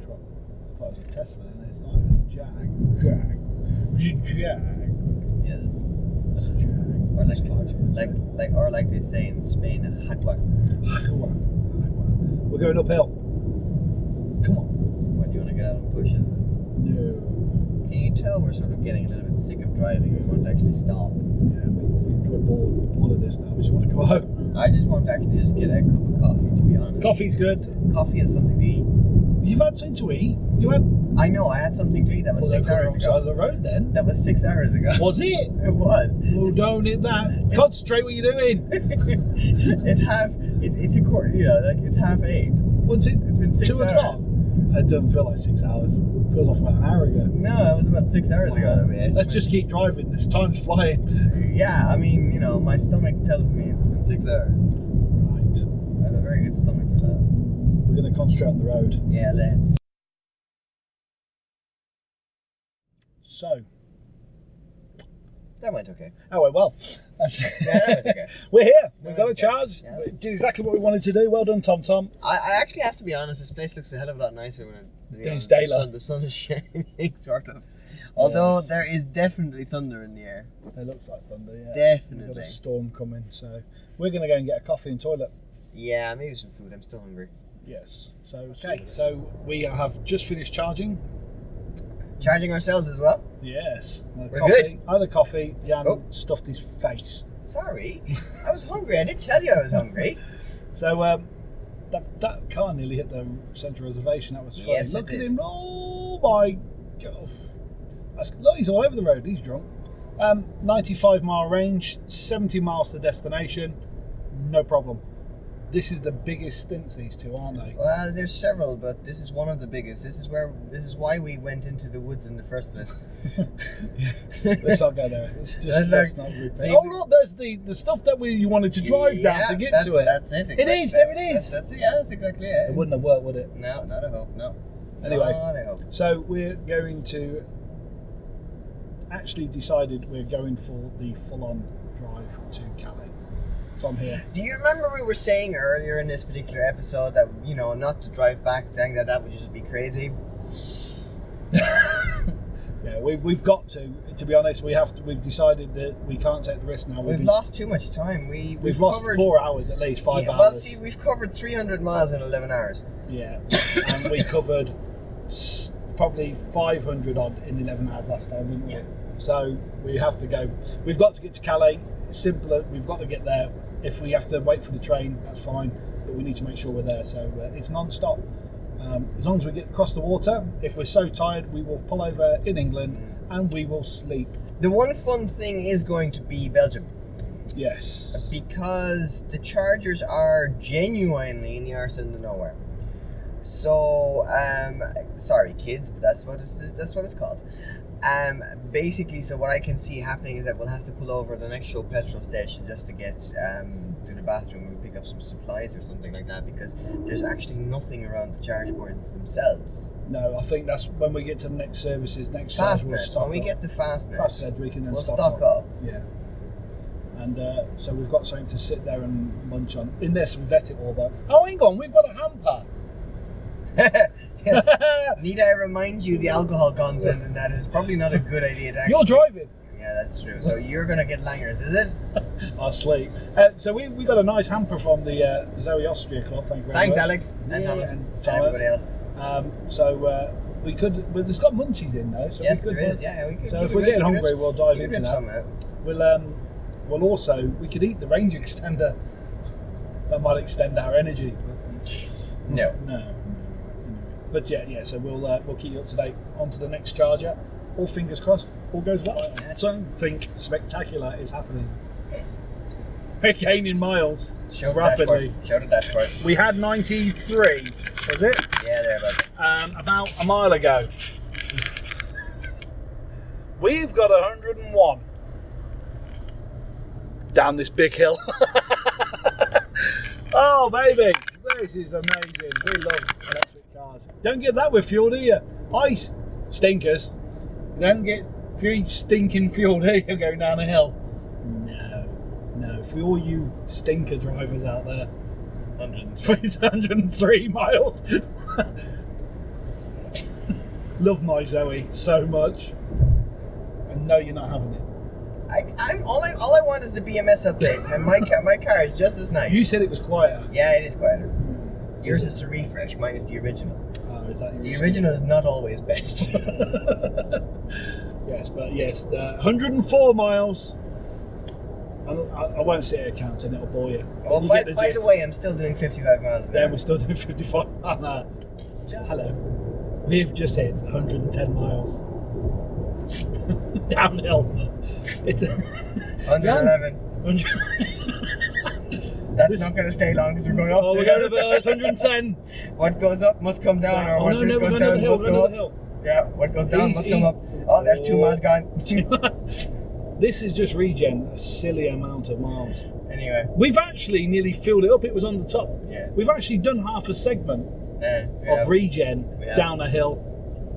truck. I thought it was a Tesla, and it's not, it was a Jag. Jag. Yes. That's a Jag. Or like they say in Spain, a jaguar. We're going uphill. Come on. What, do you want to get out and push it? No. Can you tell we're sort of getting a little bit sick of driving? We want to actually stop. Yeah, we're bored of this now. We just want to go home. I just want to actually just get a cup of coffee, to be honest. Coffee's good. Coffee is something to eat. You've had something to eat? You had? I know, I had something to eat. That was 6 hours Side of ago. the road then. That was 6 hours ago. Was it? It was. Well, don't hit that. Concentrate what you're doing. It's a quarter, it's 8:30. What's it? It's been 6 2 hours. o'clock? It doesn't feel like 6 hours. It feels like about an hour ago. No, it was about 6 hours ago. Let's just keep driving. This time's flying. Yeah, I mean, my stomach tells me it's been 6 hours. Right. I have a very good stomach for that. We're going to concentrate on the road. Yeah, let's. So. That went okay. Oh, well. Yeah, that went okay. We're here. We That got a went okay. charge. Yeah. We did exactly what we wanted to do. Well done, TomTom. I actually have to be honest, this place looks a hell of a lot nicer when Against daylight. the sun is shining, sort of. Although Yes. there is definitely thunder in the air. It looks like thunder, yeah. Definitely. We've got a storm coming, so we're going to go and get a coffee and toilet. Yeah, maybe some food. I'm still hungry. Yes. So, okay. So we have just finished charging. Charging ourselves as well? Yes. We're coffee. good. I had a coffee. Jan Oh. stuffed his face. Sorry. I was hungry. I didn't tell you I was hungry. So That car nearly hit the central reservation. That was funny. Yes, Look it at did. him. Oh my God. Look, he's all over the road. He's drunk. 95-mile range, 70 miles to destination. No problem. This is the biggest stints, these two, aren't they? Well, there's several, but this is one of the biggest. This is why we went into the woods in the first place. Let's not go there. It's just Let's not good. see, Oh look, there's the stuff that you wanted to drive down to get to it. That's it. It is. There it is. That's it. Yeah, that's exactly it. It wouldn't have worked, would it? No, not at all. No. Anyway, Not at all. so we're going to actually decided we're going for the full-on drive to Calais from here. Do you remember we were saying earlier in this particular episode that, you know, not to drive back, saying that would just be crazy? Yeah, we've got to be honest. We've decided that we can't take the risk now. We've lost too much time. We've lost covered 4 hours at least, 5 hours. Well, see, we've covered 300 miles in 11 hours. Yeah, and we covered probably 500 odd in 11 hours last time, didn't we? Yeah. So we have to go. We've got to get to Calais. It's simpler. We've got to get there. If we have to wait for the train, that's fine. But we need to make sure we're there. So it's non-stop. As long as we get across the water, if we're so tired, we will pull over in England and we will sleep. The one fun thing is going to be Belgium. Yes. Because the Chargers are genuinely in the arse end of nowhere. So, sorry kids, but that's what it's called. Basically, so what I can see happening is that we'll have to pull over at an actual petrol station just to get to the bathroom and pick up some supplies or something like that, because there's actually nothing around the charge points themselves. No, I think that's when we get to the next services, next Fastnet. When we get to Fastnet, we can then we'll stock up. Yeah. And so we've got something to sit there and munch on. In this, we vet it all, but hang on, we've got a hamper. Need I remind you the alcohol content, and that is probably not a good idea to actually... You're driving. Yeah, that's true. So you're going to get langers, is it? I'll sleep. So we got a nice hamper from the Zoe Austria Club. Thank you very Thanks, much. Alex. And Thomas. And And everybody else. So we could... But it's got munchies in though. So Yes, we could, there is. Yeah, we could. So if we're getting hungry, we'll dive into that. Some out. We'll also... We could eat the range extender. That might extend our energy. No. But yeah. So we'll keep you up to date on to the next charger. All fingers crossed, all goes well. Something spectacular is happening. We're gaining miles rapidly. Show the dashboard. We had 93, was it? Yeah, there, about a mile ago. We've got 101 down this big hill. Oh baby, this is amazing. We love electric cars. Don't get that with fuel, do you? Ice stinkers. You don't get free stinking fuel, do you, going down a hill? No. For all you stinker drivers out there. 103 miles. Love my Zoe so much. And no, you're not having it. All I want is the BMS update, and my car is just as nice. You said it was quieter. Yeah, it is quieter. Yours is to refresh, mine is the original. Oh, is that your The original is not always best. Yes, 104 miles. I won't sit here counting, it'll bore you. Well, You by get the the way, I'm still doing 55 miles an hour. Then we're still doing 55. Hello. We've just hit 110 miles. Downhill. It's 111. That's not going to stay long because we're going up. Oh, we're going to 110. What goes up must come down, or what no, we're goes going down to the hill, must we're go going up. to the hill. Yeah, what goes down must come up. Oh, there's 2 miles gone. This is just regen, a silly amount of miles. Anyway. We've actually nearly filled it up. It was on the top. Yeah. We've actually done half a segment of regen down a hill.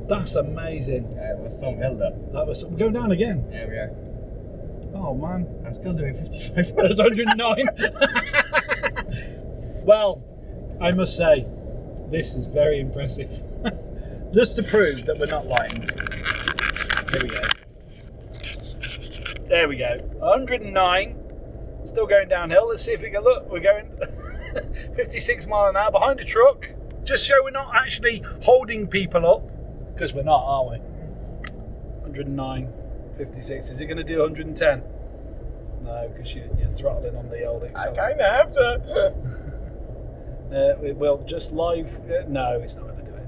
That's amazing. It was some hill though. We're going down again. Yeah, we are. Oh man. I'm still doing 55 That's 109. Well, I must say, this is very impressive. Just to prove that we're not lying. Here we go. There we go. 109. Still going downhill. Let's see if we can look. We're going 56 miles an hour behind a truck. Just so we're not actually holding people up. Because we're not, are we? 109, 56. Is it going to do 110? No, because you're throttling on the old accelerator. I kind of have to. It will just live. No, it's not going to do it.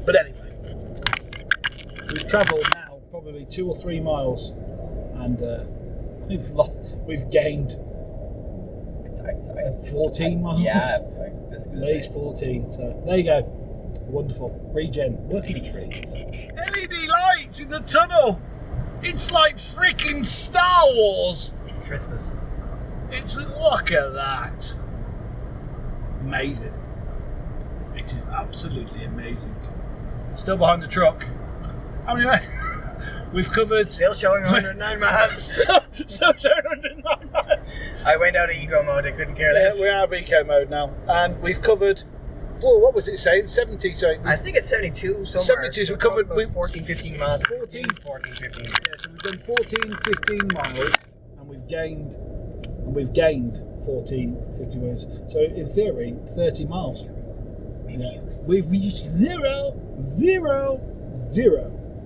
But anyway, we've travelled now probably 2 or 3 miles, and we've gained 14 miles. Yeah, May's 14. So there you go. Wonderful. Regen. Working trees. LED lights in the tunnel. It's like freaking Star Wars. It's Christmas. Look at that. Amazing. It is absolutely amazing. Still behind the truck. Anyway, we've covered. Still showing 109 miles. Still showing 109 miles. I went out of eco mode. I couldn't care less. We're out of eco mode now, and we've covered. Well, what was it saying? 70 something. I think it's 72 somewhere. 72, so we covered about 14, 15 miles. 14, 15. Yeah, so we've done 14, 15 miles, and we've gained 14, 15 miles. So in theory, 30 miles. We've used zero.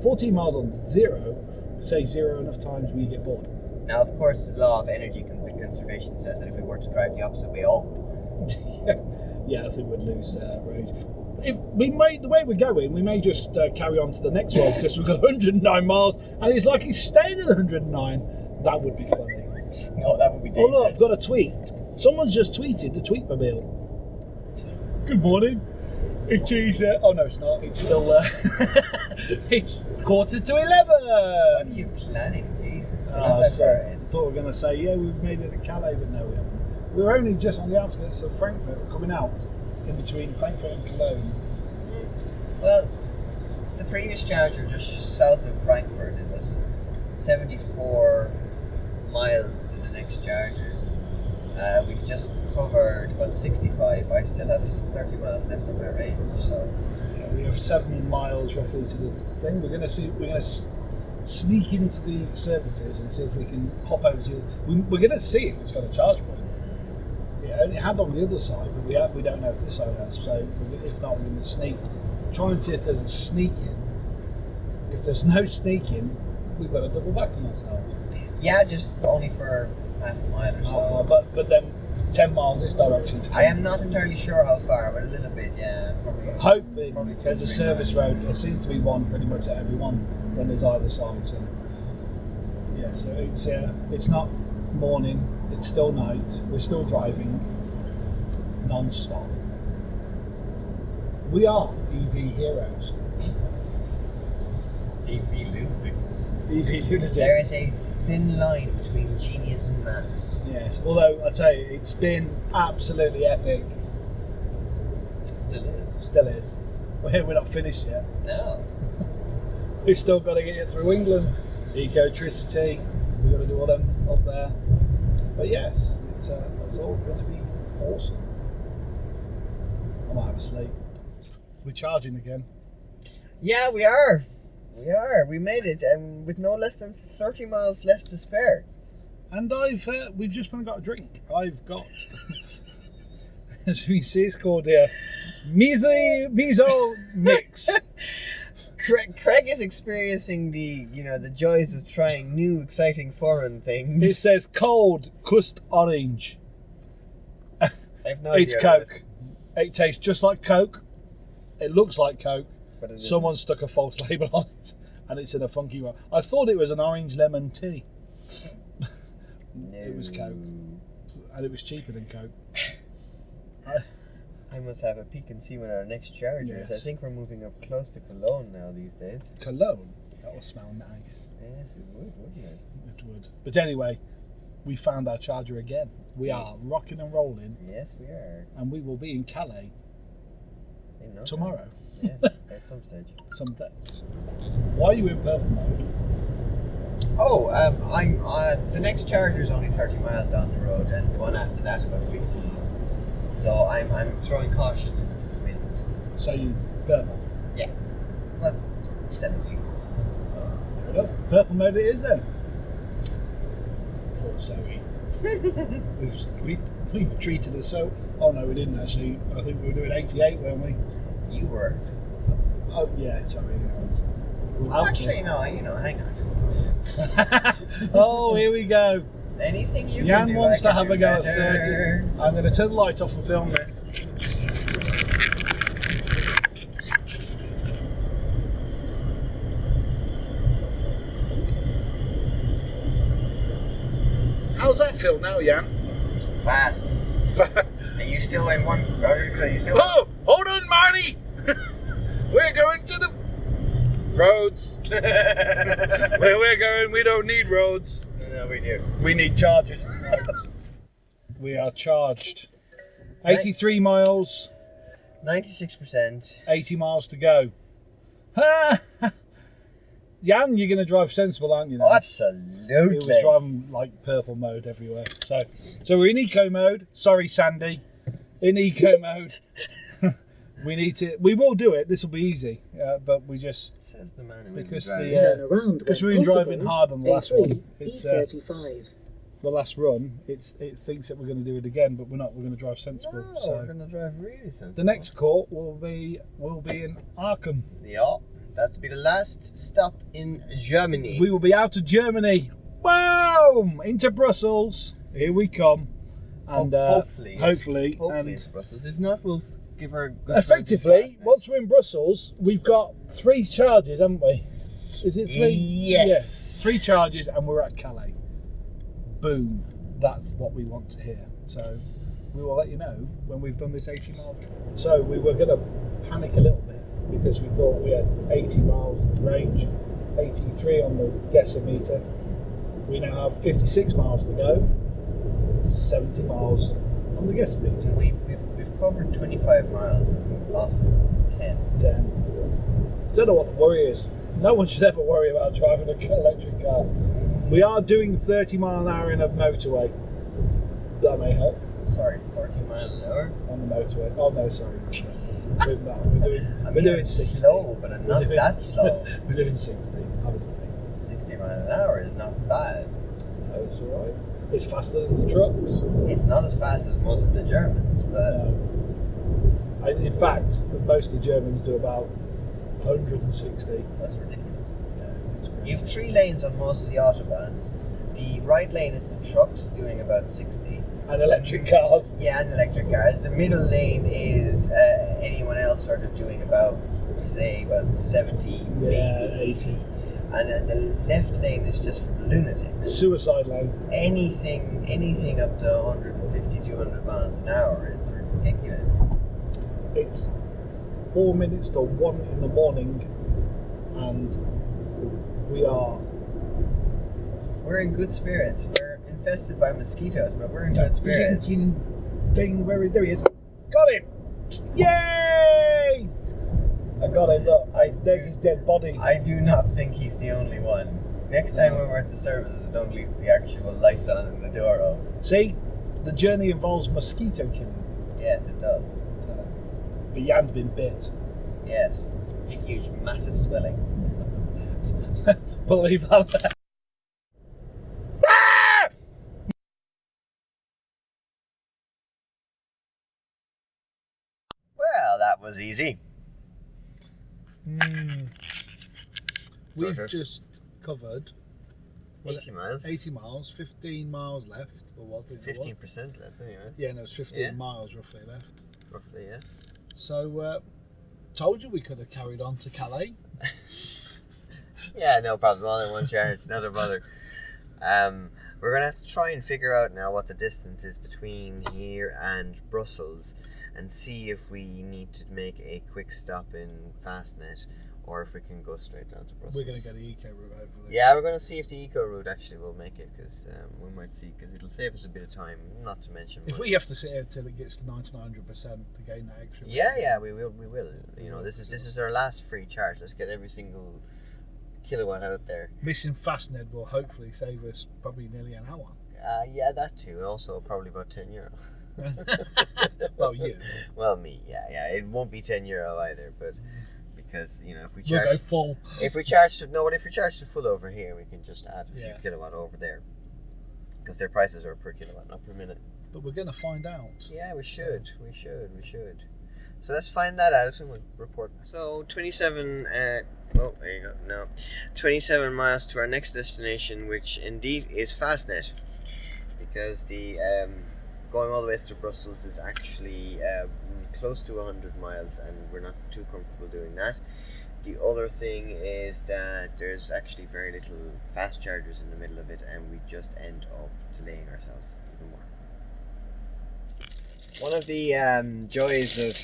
14 miles on zero. Say zero enough times, we get bored. Now, of course, the law of energy conservation says that if we were to drive the opposite way up, yeah, I think we'd lose range. If we may, the way we're going, we may just carry on to the next one because we've got 109 miles, and it's like he's staying at 109. That would be funny. No, that would be Oh dangerous. look, I've got a tweet. Someone's just tweeted the tweetmobile. Good morning. It is. Oh no, it's not. It's still. It's 11:15. What are you planning, Jesus? We're not that far ahead. I thought we were going to say, yeah, we've made it to Calais, but no, we haven't. We're only just on the outskirts of Frankfurt, coming out in between Frankfurt and Cologne. Well, the previous charger just south of Frankfurt, it was 74 miles to the next charger. We've just covered about 65. I still have 30 miles left on my range, so Yeah, we have 7 miles roughly to the thing. We're going to sneak into the services and see if we can hop over to. We're going to see if it's got a charge point. Yeah, it had on the other side, but we don't know if this side has. So if not, we're going to try and see if there's a sneak in. If there's no sneak in, we've got to double back on ourselves. yeah, just only for half a mile or so. Half a mile, but then 10 miles this direction. I am not entirely sure how far, but a little bit, yeah. Hoping Probably there's a service road. There seems to be one pretty much at every one when there's either side. So yeah, so it's not morning. It's still night. We're still driving non-stop. We are EV heroes. EV lunatics. EV lunatics. There is a thin line between genius and madness. Yes. Although I tell you, it's been absolutely epic. Still is. Still is. We're not finished yet. No. We've still got to get through England. Ecotricity. We've got to do all them up there. But yes, it's all going to be awesome. I might have a sleep. We're charging again. Yeah, we are. We made it, and with no less than 30 miles left to spare. And we've just got a drink. I've got, as we see, it's called Miso Mix. Craig is experiencing the joys of trying new, exciting foreign things. It says cold Kust Orange. I have no It's idea what Coke. It tastes just like Coke. It looks like Coke. But it Someone isn't. stuck a false label on it, and it's in a funky one. I thought it was an orange lemon tea. No. It was Coke, and it was cheaper than Coke. I must have a peek and see when our next charger is. Yes. I think we're moving up close to Cologne now these days. Cologne. That will smell nice. Yes, it would, wouldn't it? It would. But anyway, we found our charger again. We are rocking and rolling, Yes, we are. and we will be in Calais In no tomorrow. time. Yes, at some stage. Someday. Why are you in purple mode? Oh, I'm the next charger is only 30 miles down the road, and the one after that about 15. So I'm throwing caution into the wind. So you purple. Yeah, well, 17. Fair enough. Purple mode it is then. Poor Zoe. We've treated her so. Oh no, we didn't actually. I think we were doing 88, weren't we? You were. Oh yeah, sorry. Oh, actually, no. Hang on. Oh, here we go. Anything you Jan can do, wants I to can have do a go at better. 30. I'm going to turn the light off and film this. How's that feel now, Jan? Fast. Are you still in one? Are you still? Oh, hold on, Marty. We're going to the roads. Where we're going, we don't need roads. No, we do. We need charges. We are charged. 83 miles, 96%. 80 miles to go. Jan, you're going to drive sensible, aren't you? Now? Oh, absolutely. He was driving like purple mode everywhere. So we're in eco mode. Sorry, Sandy. In eco mode. We will do it. This will be easy. But we just Says the man because Turn around because when we've been possible. driving hard on the last A3, one. It's E35. the last run. It thinks that we're going to do it again, but we're not. We're going to drive sensible. No, so we're going to drive really sensible. the next court will be in Aachen. Yeah, that'll be the last stop in Germany. We will be out of Germany. Boom! Into Brussels. Here we come. And hopefully and it's Brussels. If not, we'll give her a good effectively, once we're in Brussels, we've got 3 charges, haven't we? Is it 3? Yes. Yeah, 3 charges, and we're at Calais. Boom. That's what we want to hear. So we will let you know when we've done this 80 mile trip. So we were going to panic a little bit because we thought we had 80 miles range, 83 on the guesser meter. We now have 56 miles to go, 70 miles on the guesser meter. We've covered 25 miles and we've lost 10. 10. Don't know what the worry is. No one should ever worry about driving an electric car. We are doing 30 mile an hour in a motorway. That may help. Sorry, 30 miles an hour? On the motorway. Oh no, sorry. We're doing 60. Slow, but I'm not that slow. We're doing 60. I was 60 miles an hour is not bad. No, it's alright. It's faster than the trucks. It's not as fast as most of the Germans, but... No. In fact, most of the Germans do about 160. That's ridiculous. Yeah, it's crazy. You have 3 lanes on most of the autobahns. The right lane is the trucks doing about 60. And electric cars. Yeah, and electric cars. The middle lane is anyone else sort of doing about 70, maybe 80. And then the left lane is just for the lunatics. Suicide lane. Anything up to 150, 200 miles an hour. It's ridiculous. It's 4 minutes to 1 in the morning, and we're in good spirits. We're infested by mosquitoes, but we're in good spirits. Thing there he is. Got him! Yay! I got him. Look, there's his dead body. I do not think he's the only one. Next time when we're at the services, don't leave the actual lights on and the door open. See, the journey involves mosquito killing. Yes, it does. So, but Jan's been bit. Yes, huge, massive swelling. We'll leave that there. Well, that was easy. We've Sort of. just covered 80 miles. 80 miles, 15 miles left. Or what? 15% left, anyway. Yeah, no, it's 15 Yeah. miles roughly left. Roughly, yeah. So, told you we could have carried on to Calais. Yeah, no problem. All in one charge, another bother. We're going to have to try and figure out now what the distance is between here and Brussels and see if we need to make a quick stop in Fastnet or if we can go straight down to Brussels. We're going to go the eco route, hopefully. Yeah, we're going to see if the eco route actually will make it because we might see, because it'll save us a bit of time, not to mention If money. we have to sit here till it gets to 99% to gain that extra. Yeah, we will. You know, this is our last free charge. Let's get every single kilowatt out there. Missing Fastnet will hopefully save us probably nearly an hour. Yeah, that too. And also probably about €10. Well, you. Well, me. Yeah. It won't be €10 either, but because if we We'll charge, go full. if we charge to full over here, we can just add a few Yeah. kilowatt over there because their prices are per kilowatt, not per minute. But we're going to find out. Yeah, we should. So let's find that out and we'll report. So 27. Oh, there you go. No, 27 miles to our next destination, which indeed is Fastnet, because the going all the way to Brussels is actually close to 100 miles, and we're not too comfortable doing that. The other thing is that there's actually very little fast chargers in the middle of it, and we just end up delaying ourselves even more. One of the joys of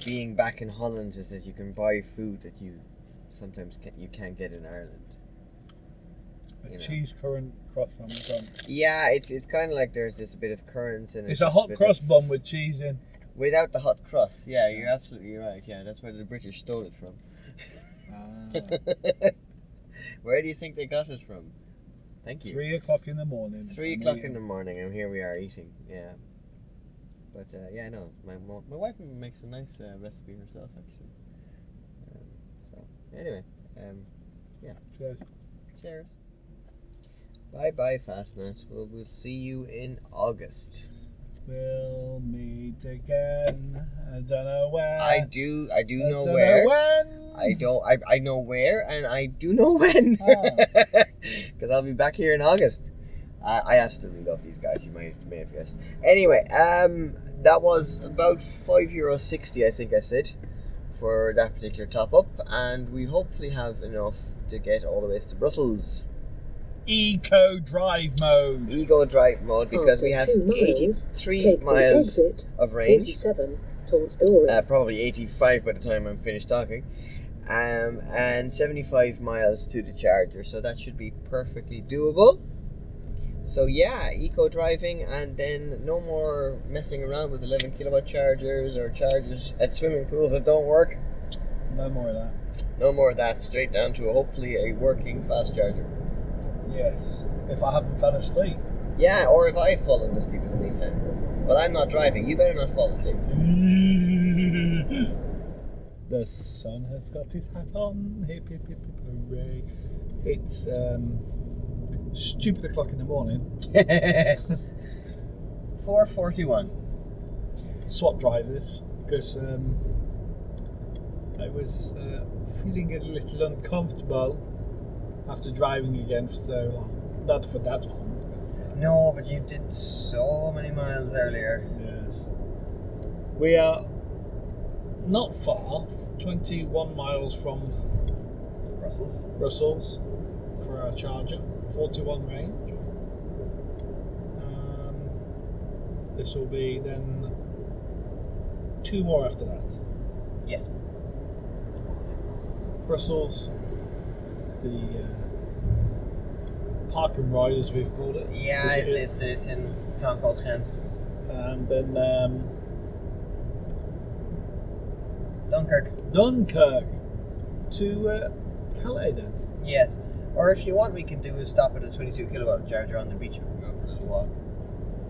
being back in Holland is that you can buy food that you sometimes you can't get in Ireland. A cheese currant croissant bun. Yeah, it's kind of like there's this bit of currants in it. It's a hot cross bun with cheese in. Without the hot crust, yeah, you're absolutely right. Yeah, that's where the British stole it from. Where do you think they got it from? Thank you. 3 o'clock in the morning. 3 o'clock in the morning, and here we are eating. Yeah, but yeah, no, my wife makes a nice recipe herself, actually. So anyway, yeah. Cheers. Cheers. Bye bye, Fastnet. We'll see you in August. We'll meet again. I don't know where. I do know where. Know when. I know where, and I do know when. Because I'll be back here in August. I absolutely love these guys. You may have guessed. Anyway, that was about €5.60, I think I said, for that particular top up, and we hopefully have enough to get all the way to Brussels. Eco drive mode. Because we have 83 miles of range. 47 towards Dora. Probably 85 by the time I'm finished talking. And 75 miles to the charger, so that should be perfectly doable. So yeah, eco driving, and then no more messing around with 11 kilowatt chargers or chargers at swimming pools that don't work. No more of that. No more of that. Straight down to hopefully a working fast charger. Yes, if I haven't fell asleep. Yeah, or if I've fallen asleep in the meantime. Well, I'm not driving. You better not fall asleep. The sun has got his hat on. Hip hip hip hip hooray! It's stupid o'clock in the morning. 4:41. Swap drivers, because I was feeling a little uncomfortable after driving again for so long. Not for that long. No, but you did so many miles earlier. Yes. We are not far, 21 miles from Brussels for our charger, 41 range. This will be then 2 more after that. Yes. Brussels, the park and ride, as we've called it. Yeah, it's in a town called Ghent. And then Dunkirk to Calais then. Yes. Or if you want, we can do a stop at a 22 kilowatt charger on the beach. We can go for a little walk.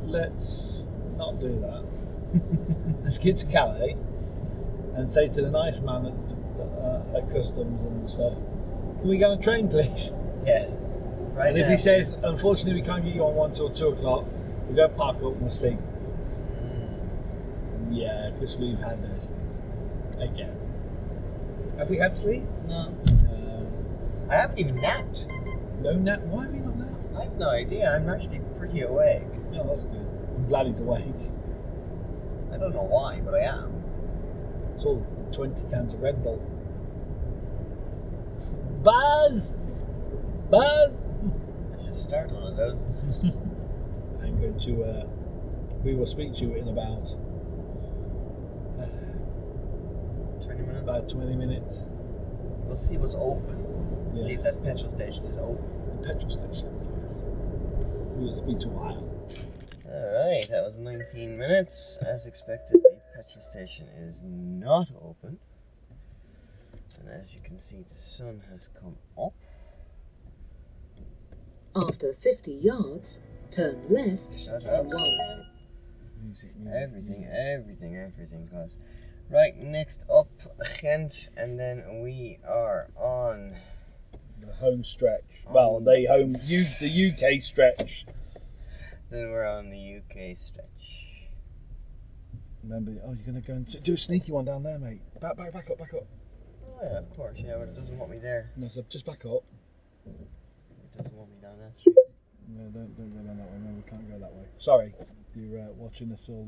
Let's not do that. Let's get to Calais and say to the nice man at customs and stuff, can we go on a train, please? Yes. Right. And if he says, unfortunately, we can't get you on one till 2 o'clock, we go park up and we'll sleep. Yeah, because we've had no sleep. Again. Have we had sleep? No. No. I haven't even napped. No nap? Why have you not napped? I have no idea. I'm actually pretty awake. No, that's good. I'm glad he's awake. I don't know why, but I am. It's all the 20 cans of Red Bull. Buzz! I should start one of those. I'm going to, we will speak to you in about 20 minutes? About 20 minutes. We'll see what's open. Yes. See if that petrol station is open. The petrol station, yes. We will speak to Lyle. Alright, that was 19 minutes. As expected, the petrol station is not open. And as you can see, the sun has come up. After 50 yards, turn left Shut and up. 1. Music. Everything goes. Right, next up, Ghent, and then we are on The home stretch. Well, the UK stretch. Then we're on the UK stretch. Remember, you're going to go and do a sneaky one down there, mate. Back up. Oh yeah, of course, yeah, but it doesn't want me there. No, so just back up. It doesn't want me down that street. No, don't go down that way. No, we can't go that way. Sorry, you're watching us all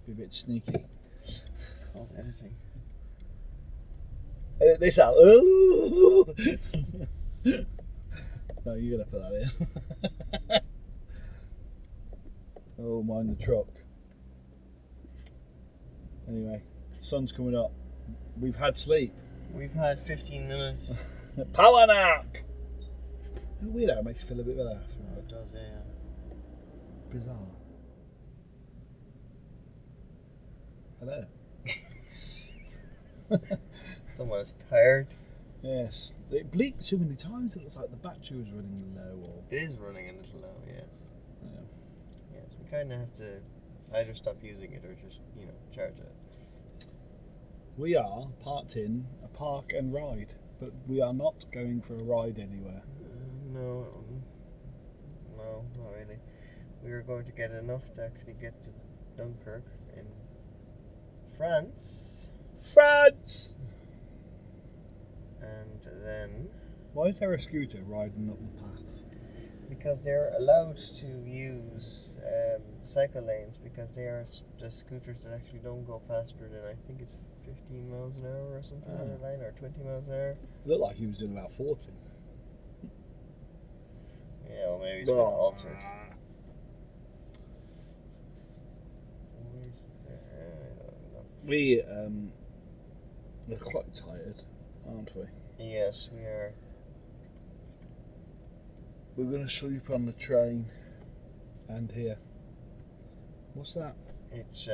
be a bit sneaky. It's called editing. Edit this out. No, you're gonna put that in. Oh, mind the truck. Anyway, sun's coming up. We've had sleep. We've had 15 minutes. Power nap! Weird how it makes you feel a bit better after. Oh, it does, yeah. Bizarre. Hello. Someone is tired. Yes. It bleeped too many times. It looks like the battery was running low. Or It is running a little low, yes. yeah. Yes, we kind of have to either stop using it or just, charge it. We are parked in a park and ride, but we are not going for a ride anywhere. No, not really. We were going to get enough to actually get to Dunkirk in France. France! And then... Why is there a scooter riding up the path? Because they're allowed to use cycle lanes, because they are the scooters that actually don't go faster than, I think it's 15 miles an hour or something on the line, or 20 miles an hour. It looked like he was doing about 40. Yeah, well, maybe it's been altered. We're quite tired, aren't we? Yes, we are. We're going to sleep on the train and here. What's that? It's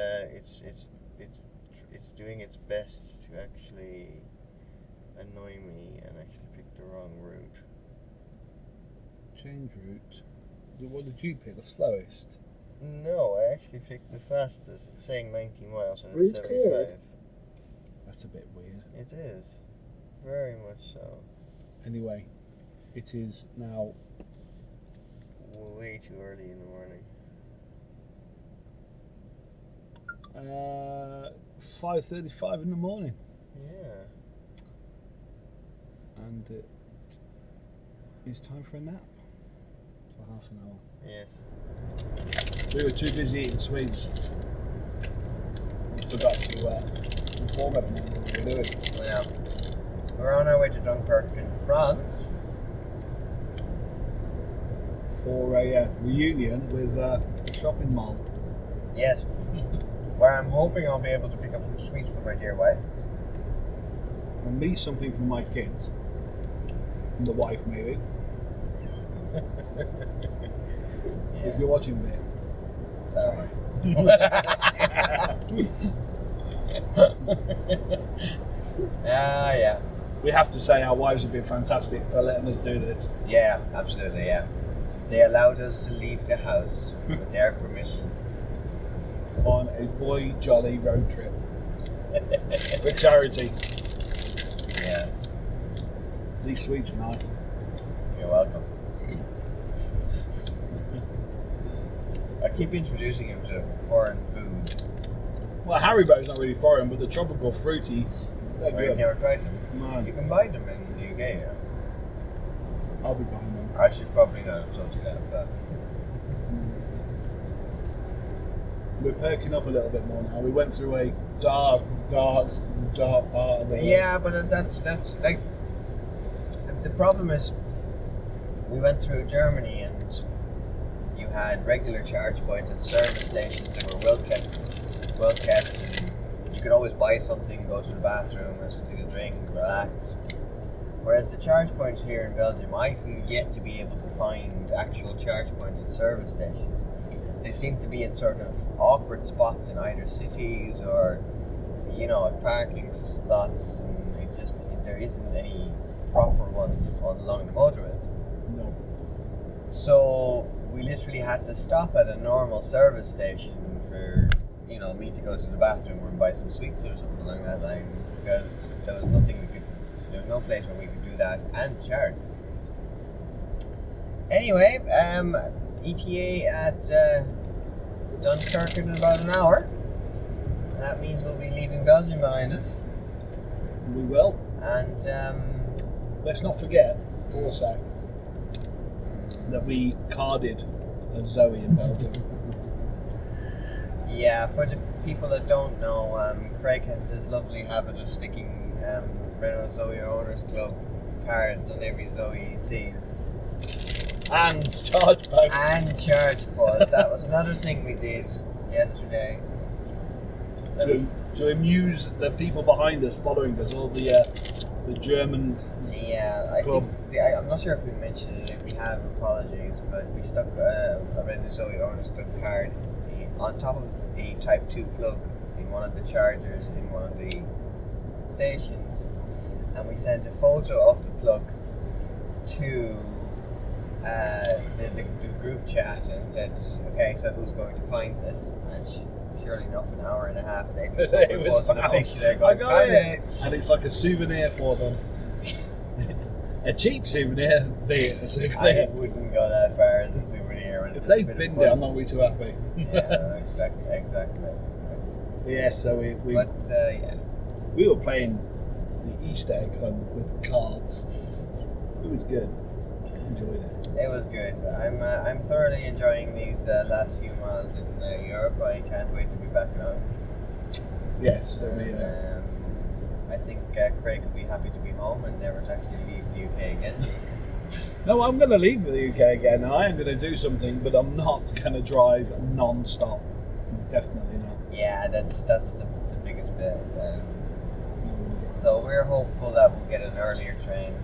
doing its best to actually annoy me and actually pick the wrong route. Change route. What did you pick? The slowest? No, I actually picked the fastest. It's saying 90 miles when Route it's 75. cleared. That's a bit weird. It is. Very much so. Anyway, it is now Way too early in the morning. 5:35 in the morning. Yeah. And it's time for a nap for half an hour. Yes. We were too busy eating sweets. We forgot to inform everyone what we were doing. Yeah. We're on our way to Dunkirk in France. For a reunion with a shopping mall. Yes. Where I'm hoping I'll be able to pick up some sweets for my dear wife. And me something from my kids. From the wife, maybe. If you're watching me. Sorry. Yeah. We have to say our wives have been fantastic for letting us do this. Yeah, absolutely, yeah. They allowed us to leave the house with their permission. On a boy jolly road trip. For charity. Yeah. These sweets are nice. You're welcome. I keep introducing him to foreign foods. Well, Haribo's not really foreign, but the tropical fruities, they're You've good. never tried them? No, You can buy them in the UK, yeah. I'll be buying them. I should probably not have told you that, but... We're perking up a little bit more now. We went through a dark part of the world. Yeah, but that's like... The problem is, we went through Germany and you had regular charge points at service stations that were well kept, and you could always buy something, go to the bathroom or something to drink, relax. Whereas the charge points here in Belgium, I've yet to be able to find actual charge points at service stations. They seem to be at sort of awkward spots in either cities or, at parking lots, and there isn't any proper ones along the motorways. No. So we literally had to stop at a normal service station for, me to go to the bathroom or buy some sweets or something along that line, because there was no place where we could do that and charge. Anyway, ETA at Dunkirk in about an hour. That means we'll be leaving Belgium behind us. We will. And Let's not forget also that we carded a Zoe in Belgium. yeah, for the people that don't know, Craig has this lovely habit of sticking Renault Zoe Owners Club cards on every Zoe he sees. And charge posts. And charge posts. That was another thing we did yesterday. To amuse the people behind us, following us, all the German. Yeah, I club. think I'm not sure if we mentioned it. If we have, apologies. But we stuck a Renault Zoe Owners Club card on top of the Type 2 plug in one of the chargers in one of the stations, and we sent a photo of the plug to the group chat and said, okay, so who's going to find this? And surely enough, an hour and a half later, someone posted a picture there going, found it. And it's like a souvenir for them. It's a cheap souvenir, be it a souvenir. I wouldn't go that far as a souvenir. If they've been there, I'm not really too happy. Yeah, exactly. Yeah, so we were playing the Easter egg hunt with cards. It was good. Enjoyed it. It was good. I'm thoroughly enjoying these last few miles in Europe. I can't wait to be back in August. Yes, I think Craig will be happy to be home and never to actually leave the UK again. no, I'm going to leave the UK again. I am going to do something, but I'm not going to drive non-stop. Definitely not. Yeah, that's the biggest bit. So we're hopeful that we'll get an earlier train.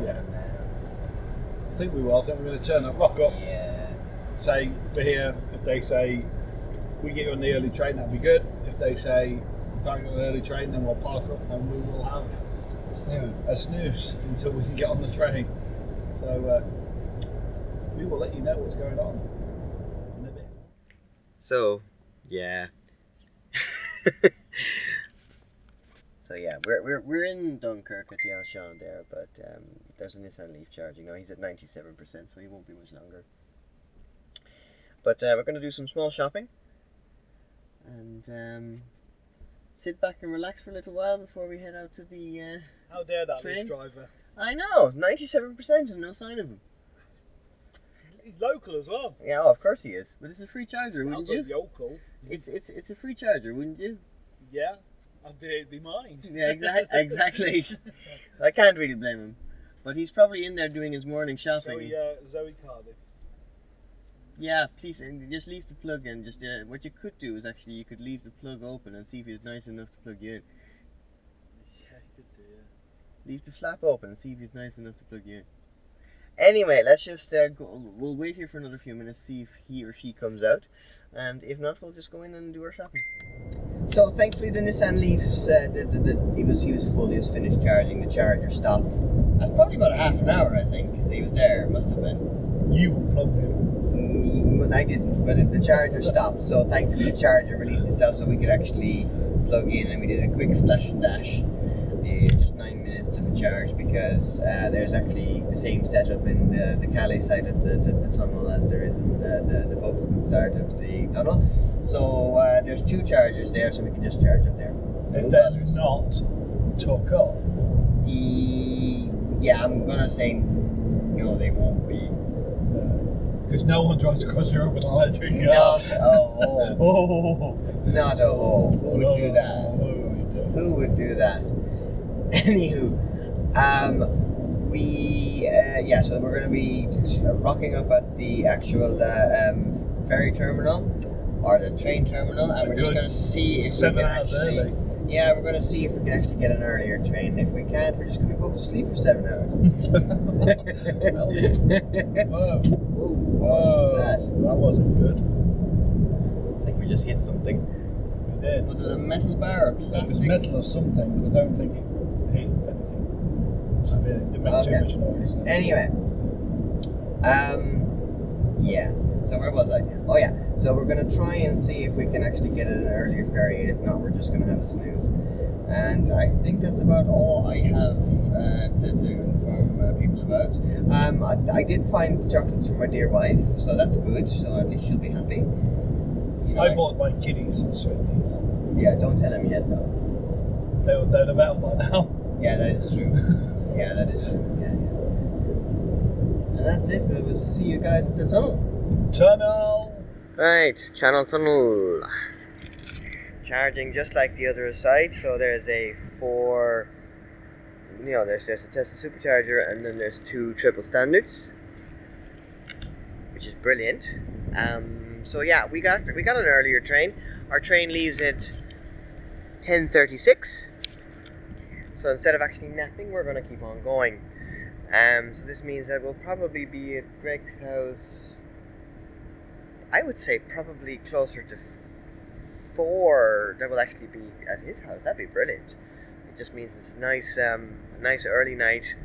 Yeah. I think we will. I think we're going to turn up, rock up. Yeah. Say we're here. If they say we get you on the early train, that'd be good. If they say we can't get on the early train, then we'll park up and we will have a snooze until we can get on the train. So we will let you know what's going on in a bit. So, yeah. So yeah, we're in Dunkirk at the Auchan there, but there's a Nissan Leaf charging now. He's at 97%, so he won't be much longer. But we're going to do some small shopping and sit back and relax for a little while before we head out to the How dare that train? Leaf driver? I know, 97% and no sign of him. He's local as well. Yeah, oh, of course he is. But it's a free charger, wouldn't you? Local. It's a free charger, wouldn't you? Yeah. It'd be mine. Yeah, exactly. I can't really blame him. But he's probably in there doing his morning shopping. Zoe Cardiff. Yeah, please, and just leave the plug in. Just what you could do is actually you could leave the plug open and see if he's nice enough to plug you in. Yeah, you could do, yeah. Leave the flap open and see if he's nice enough to plug you in. Anyway, let's just go. We'll wait here for another few minutes, see if he or she comes out, and if not, we'll just go in and do our shopping. So thankfully, the Nissan Leaf said that he was full. He was finished charging. The charger stopped. After probably about a half an hour, I think he was there. It must have been. You unplugged him. Well, I didn't, but the charger stopped. So thankfully, the charger released itself, so we could actually plug in, and we did a quick splash and dash. Just 9 minutes of a charge because there's actually the same setup in the Calais side of the tunnel as there is in the Folkestone start of the tunnel. So there's two chargers there, so we can just charge up there. If they're not took up. Yeah, I'm gonna say no, they won't be. Because no one drives across Europe with an electric car. Not a hole. Not a hole. Who would do that? Who would do that? Anywho, so we're going to be rocking up at the actual ferry terminal or the train terminal, and we're just going to see if we can actually. Early. Yeah, we're going to see if we can actually get an earlier train. If we can't, we're just going to go to sleep for 7 hours. Whoa! That wasn't good. I think we just hit something. We did. Was it a metal bar or plastic? It was metal or something, but I don't think it hit anything. So it didn't make too much noise. Anyway. Yeah. So where was I? Oh yeah. So we're gonna try and see if we can actually get an earlier ferry, and if not, we're just gonna have a snooze. And I think that's about all I have to inform people about. I did find chocolates for my dear wife, so that's good. So at least she'll be happy. You know, I bought my kiddies some sweeties. Yeah, don't tell him yet though. They'd have out by now. Yeah, that is true. Yeah, that is true. Yeah. And that's it. We'll see you guys at the tunnel. Tunnel! Right, channel tunnel. charging just like the other side. So there's a there's a Tesla supercharger, and then there's 2 triple standards, which is brilliant. So yeah, we got an earlier train. Our train leaves at 10:36. So instead of actually napping, we're going to keep on going. So this means that we'll probably be at Greg's house, I would say probably closer to 4 that will actually be at his house. That'd be brilliant. It just means it's a nice early night,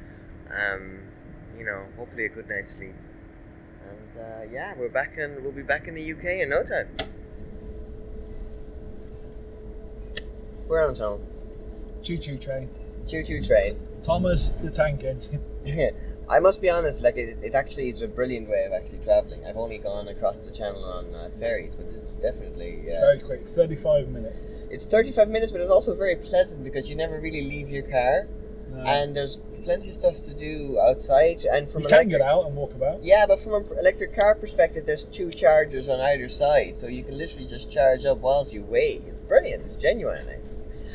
hopefully a good night's sleep. And we'll be back in the UK in no time. We're on tunnel. Choo-choo train. Choo-choo train. Thomas the Tank Engine. Yeah. I must be honest, like it actually is a brilliant way of actually travelling. I've only gone across the channel on ferries, but this is definitely... It's very quick, 35 minutes. It's 35 minutes, but it's also very pleasant because you never really leave your car. No. And there's plenty of stuff to do outside. And from you can get out and walk about. Yeah, but from an electric car perspective, there's 2 chargers on either side, so you can literally just charge up whilst you wait. It's brilliant, it's genuinely.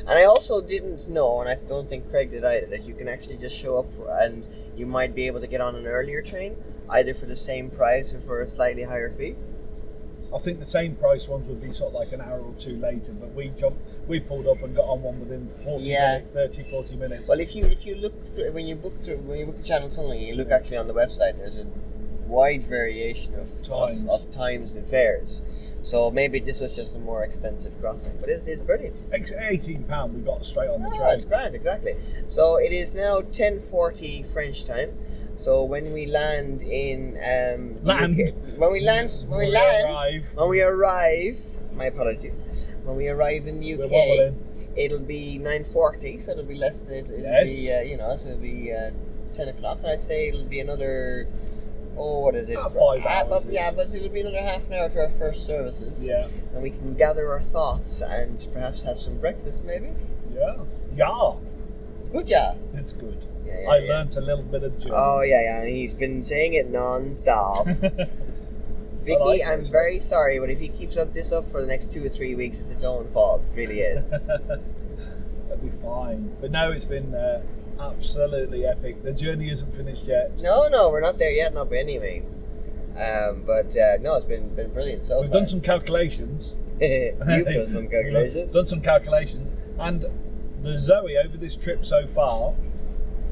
And I also didn't know, and I don't think Craig did either, that you can actually just show up and you might be able to get on an earlier train, either for the same price or for a slightly higher fee. I think the same price ones would be sort of like an hour or 2 later, but we pulled up and got on one within 40 minutes, 40 minutes. Well, if you look through, when you book the channel tunnel, you look actually on the website, there's a wide variation of times and fares. So maybe this was just a more expensive crossing, but it's brilliant. £18 we got straight on the train. That's grand, exactly. So it is now 10:40 French time. So when we land in when we arrive, my apologies. When we arrive in the UK, it'll be 9:40, so it'll be less. It'll be so it'll be 10 o'clock. And I'd say it'll be another. Oh, what is it? About 5 hours. But it'll be another half an hour to our first services. Yeah. And we can gather our thoughts and perhaps have some breakfast, maybe. Yeah. Yeah. It's good, yeah. It's good. Yeah, I learnt a little bit of German. Oh, yeah, and he's been saying it non-stop. Vicky, I'm very sorry, but if he keeps this up for the next 2 or 3 weeks, it's his own fault. It really is. That'll be fine. But no, it's been absolutely epic. The journey isn't finished yet. No, we're not there yet, not by any means. But it's been brilliant so We've far. done some calculations. You've done some calculations. Done some calculations. And the Zoe over this trip so far,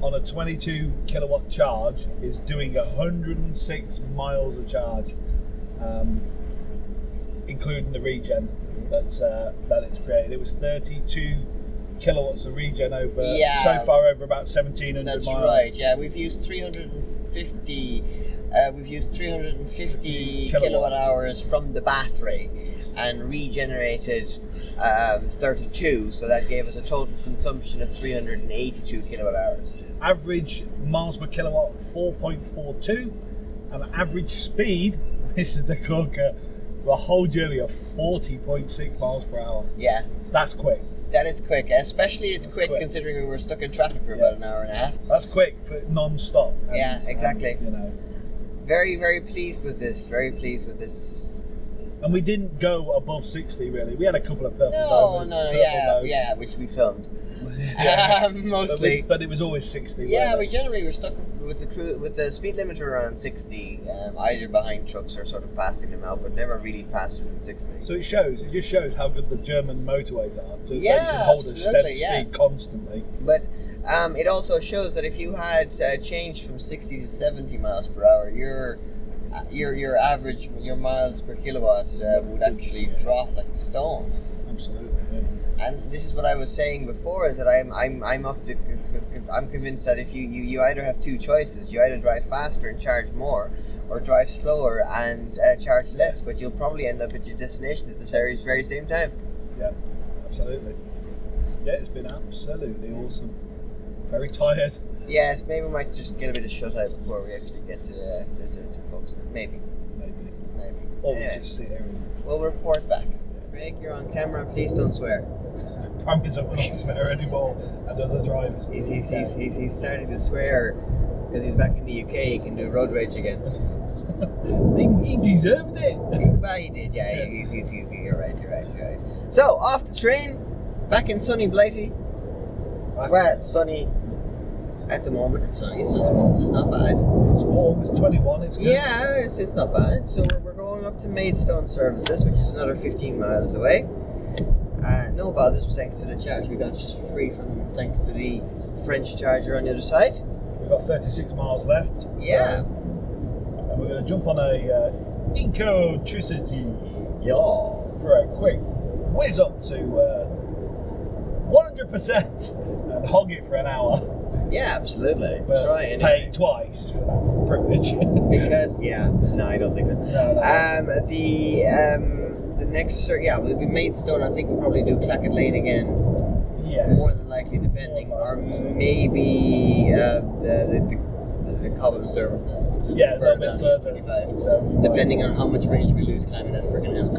on a 22 kilowatt charge, is doing 106 miles of charge, including the regen that it's created. It was 32 kilowatts of regen over so far over about 1,700 miles. That's right. Yeah, we've used 350 kilowatt hours from the battery and regenerated 32, so that gave us a total consumption of 382 kilowatt hours. Average miles per kilowatt 4.42, and average speed, this is the corker, the whole journey of 40.6 miles per hour. Yeah, that's quick. That is quick, especially it's quick considering we were stuck in traffic for about an hour and a half. That's quick for non-stop. Yeah, exactly. And, very, very pleased with this. Very pleased with this. And we didn't go above 60 really. We had a couple of purple moments, which we filmed. Mostly. But it was always 60. Yeah, we generally were stuck with the speed limiter around 60, either behind trucks or sort of passing them out, but never really faster than 60. So it just shows how good the German motorways are. They can hold a steady speed constantly. But it also shows that if you had changed from 60 to 70 miles per hour, your average miles per kilowatt would actually drop like a stone. Absolutely. Yeah. And this is what I was saying before, is that I'm convinced that if you either have 2 choices, you either drive faster and charge more, or drive slower and charge less, but you'll probably end up at your destination at the very same time. Yeah, absolutely. Yeah, it's been absolutely awesome. Very tired. Yes, maybe we might just get a bit of shut eye before we actually get to Folkestone. Maybe. Or we just sit here and... We'll report back. Craig, you're on camera. Please don't swear. Promise I won't swear anymore. And other drivers. He's starting to swear because he's back in the UK. He can do road rage again. He deserved it. Well, he did, yeah. You're right. So, off the train, back in sunny Blighty. Well, sunny. At the moment, it's sunny. It's not bad. It's warm. It's 21. It's good. Yeah, it's not bad. So we're going up to Maidstone Services, which is another 15 miles away. No bothers, thanks to the charge we got free from, thanks to the French charger on the other side. We've got 36 miles left. Yeah. And we're going to jump on a Ecotricity. Yeah. For a quick whiz up to 100% and hog it for an hour. Yeah, absolutely. But Try anyway. pay twice for that privilege. Because, no, I don't think it. No. The next, we'll be Maidstone. I think we'll probably do Clackett Lane again. Yeah. More than likely, depending, or maybe the Coventry services. Yeah, a little bit further. 25. So Depending on how much range we lose climbing that friggin' hill.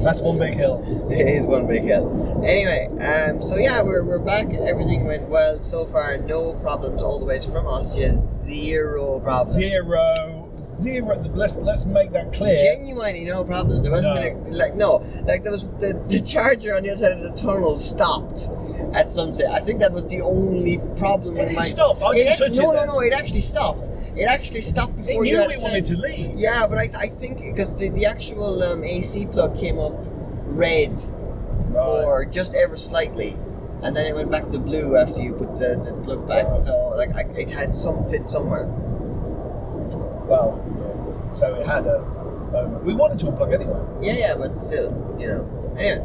that's one big hill. It is one big hill. Anyway, we're back. Everything went well so far. No problems all the way from Austria. Zero problems. Zero. Let's make that clear. Genuinely no problems. There wasn't there was the charger on the other side of the tunnel stopped at some stage. I think that was the only problem. Did it stop? I didn't touch it. No, it actually stopped. It actually stopped They before you knew had we wanted to leave. Yeah, but I think because the actual AC plug came up red for just ever slightly, and then it went back to blue after you put the plug back. So it had some fit somewhere. Well, so it had a. We wanted to unplug anyway. Yeah, but still, Anyway.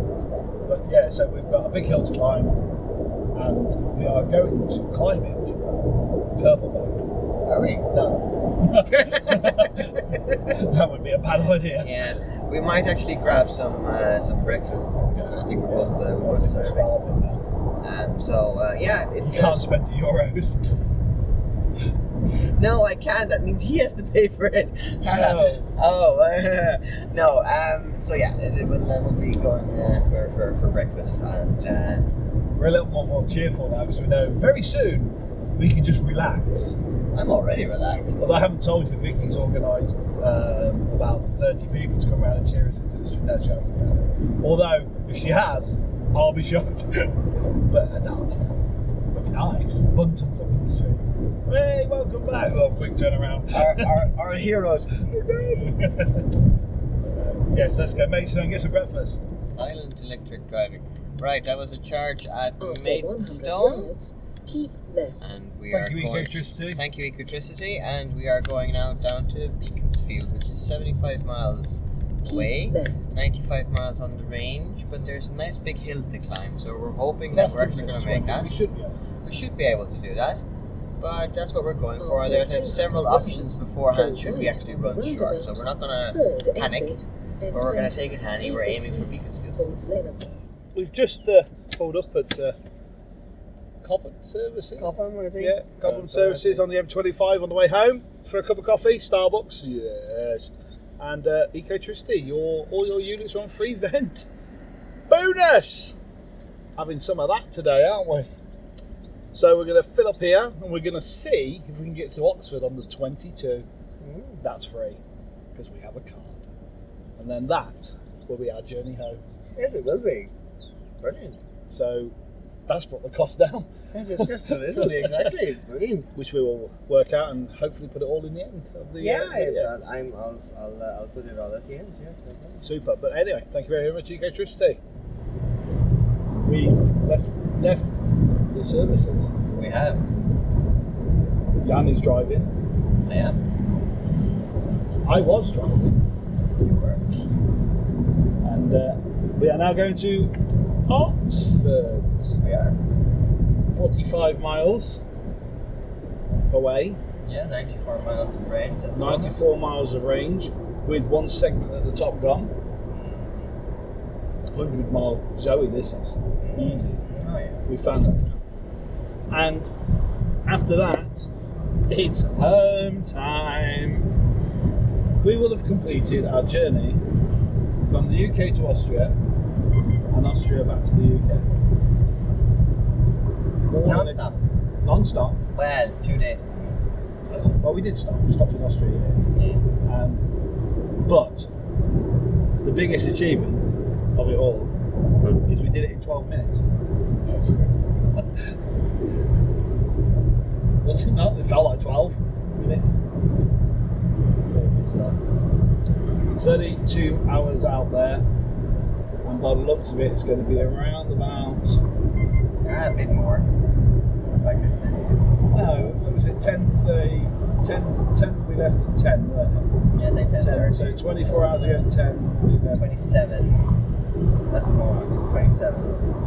But yeah, so we've got a big hill to climb, and we are going to climb it purple mode. Are we? No. That would be a bad idea. Yeah, we might actually grab some breakfast because I think we're both Starving now. You You can't spend the euros. No, I can't. That means he has to pay for it. No. No. We'll be going for breakfast, and We're a little more cheerful now because we know very soon we can just relax. I'm already relaxed. But I haven't told you Vicky's organised about 30 people to come around and cheer us into the street. No, she hasn't. Although, if she has, I'll be shocked. But I doubt it. That'd be nice. Buntons up in the street. Hey, welcome back. A little quick turnaround. Our heroes. You're dead. Yes, let's go Maidstone and get some breakfast. Silent electric driving. Right, that was a charge at After 100 Maidstone. yards, keep left. And Thank you, Ecotricity. Thank you, Ecotricity. And we are going now down to Beaconsfield, which is 75 miles away. Keep left. 95 miles on the range, but there's a nice big hill to climb, so we're hoping that we're actually going to make that. We should be. We should be able to do that, but that's what we're going for. There's have several options beforehand should we actually run short, so we're not going to panic, but we're going to take it handy. We're aiming for Beaconsfield. We've just pulled up at Cobham Services. Cobham, I think. Yeah, Cobham Services on the M25 on the way home for a cup of coffee. Starbucks, yes. And Ecotricity, all your units are on free vent. Bonus! Having some of that today, aren't we? So we're going to fill up here and we're going to see if we can get to Oxford on the 22. That's free because we have a card. And then that will be our journey home. Yes, it will be. Brilliant. So that's brought the cost down. Yes, it just literally exactly. It's brilliant. Which we will work out and hopefully put it all in the end of the I'll put it all at the end. Yes, no problem. Super. But anyway, thank you very much, Ecotricity. We've left the services. We have. Jan is driving. I am. I was driving. You were. And we are now going to Oxford. We are. 45 miles away. Yeah, 94 miles of range. 94 miles of range with one segment at the top gone. 100 mile Zoe, this is easy. Oh yeah. We found that. And after that, it's home time. We will have completed our journey from the UK to Austria and Austria back to the UK. Non-stop. Non-stop. Well, 2 days. Well, we did stop. We stopped in Austria. But the biggest achievement of it all is we did it in 12 minutes. Was it not? It felt like 12 minutes. It's 32 hours out there, and by the looks of it, it's going to be around about. A bit more. No, what was it? 10, we left at 10, weren't it? Yeah, say 10:30. So 24 hours ago at 10, we left 27 at the moment. 27.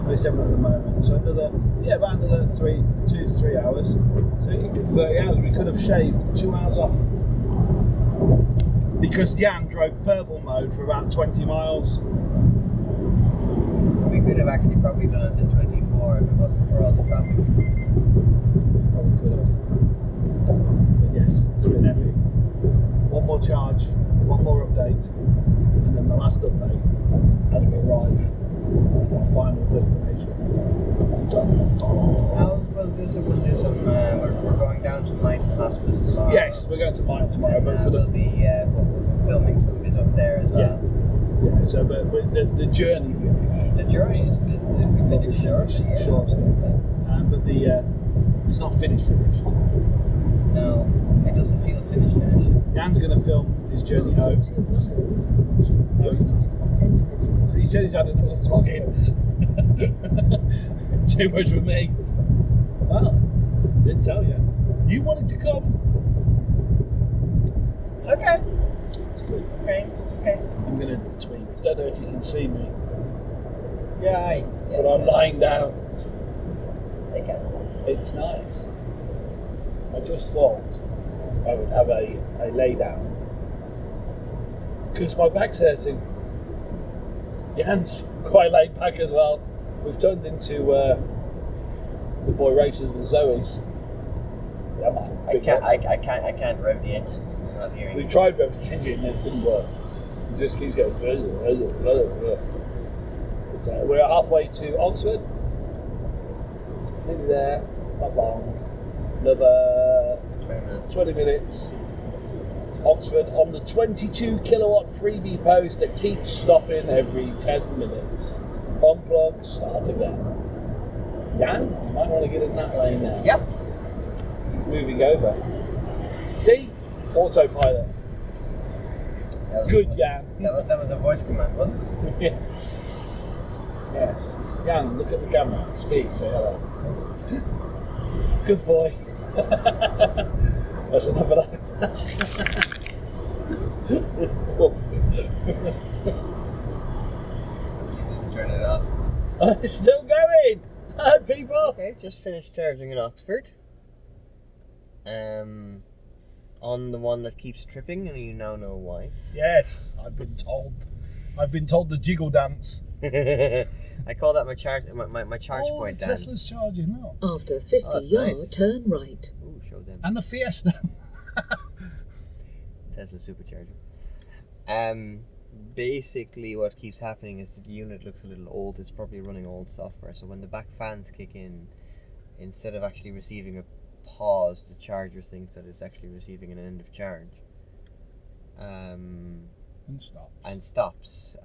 27 at the moment. So about another 2 to 3 hours. So you get 30 hours. We could have shaved 2 hours off. Because Jan drove purple mode for about 20 miles. We could have actually probably done it in 24 if it wasn't for all the traffic. Probably could have. But yes, it's been epic. One more charge, one more update, and then the last update as we arrive at our final destination. Well, we'll do some. We're going down to Mine Hospice tomorrow. Yes, we're going to mine tomorrow, And, but for we'll be filming some bit up there as well. yeah. So, but the journey finished. The journey is we finished shortly. Yeah. Shortly. But it's not finished. No, it doesn't feel finished. Jan's going to film his journey home. No, he's not. So he said he's had another vlog in. Too much for me. Well, didn't tell you. You wanted to come. Okay. It's good. It's okay. I'm going to tweet. Don't know if you can see me, Yeah, but I'm lying down. I can. It's nice. I just thought I would have a lay down because my back's hurting. Jan's quite laid back as well. We've turned into the boy races with Zoe's. Yeah, man, I can't rev the engine. I'm not hearing. we tried revving the engine and it didn't work. It just keeps going. But, we're halfway to Oxford. Nearly there. Not long. Another 20 minutes. Oxford on the 22 kilowatt freebie post that keeps stopping every 10 minutes. Unplug, start again. Jan, you might want to get in that lane now. Yep. He's moving over. See? Autopilot. Good, Jan. That was a voice command, wasn't it? Yeah. Yes. Jan, look at the camera. Speak, say hello. Good boy. That's enough of that. You didn't turn it off. It's still going. Hi, people. Okay, just finished charging in Oxford. On the one that keeps tripping, and you now know why. Yes, I've been told. I've been told the jiggle dance. I call that my charge point dance. Tesla's charging now. After 50 yards, nice. turn right. Ooh, show them. And the Fiesta. Tesla supercharger. Basically what keeps happening is that the unit looks a little old. It's probably running old software. So when the back fans kick in, instead of actually receiving a pause, the charger thinks that it's actually receiving an end of charge. And stops.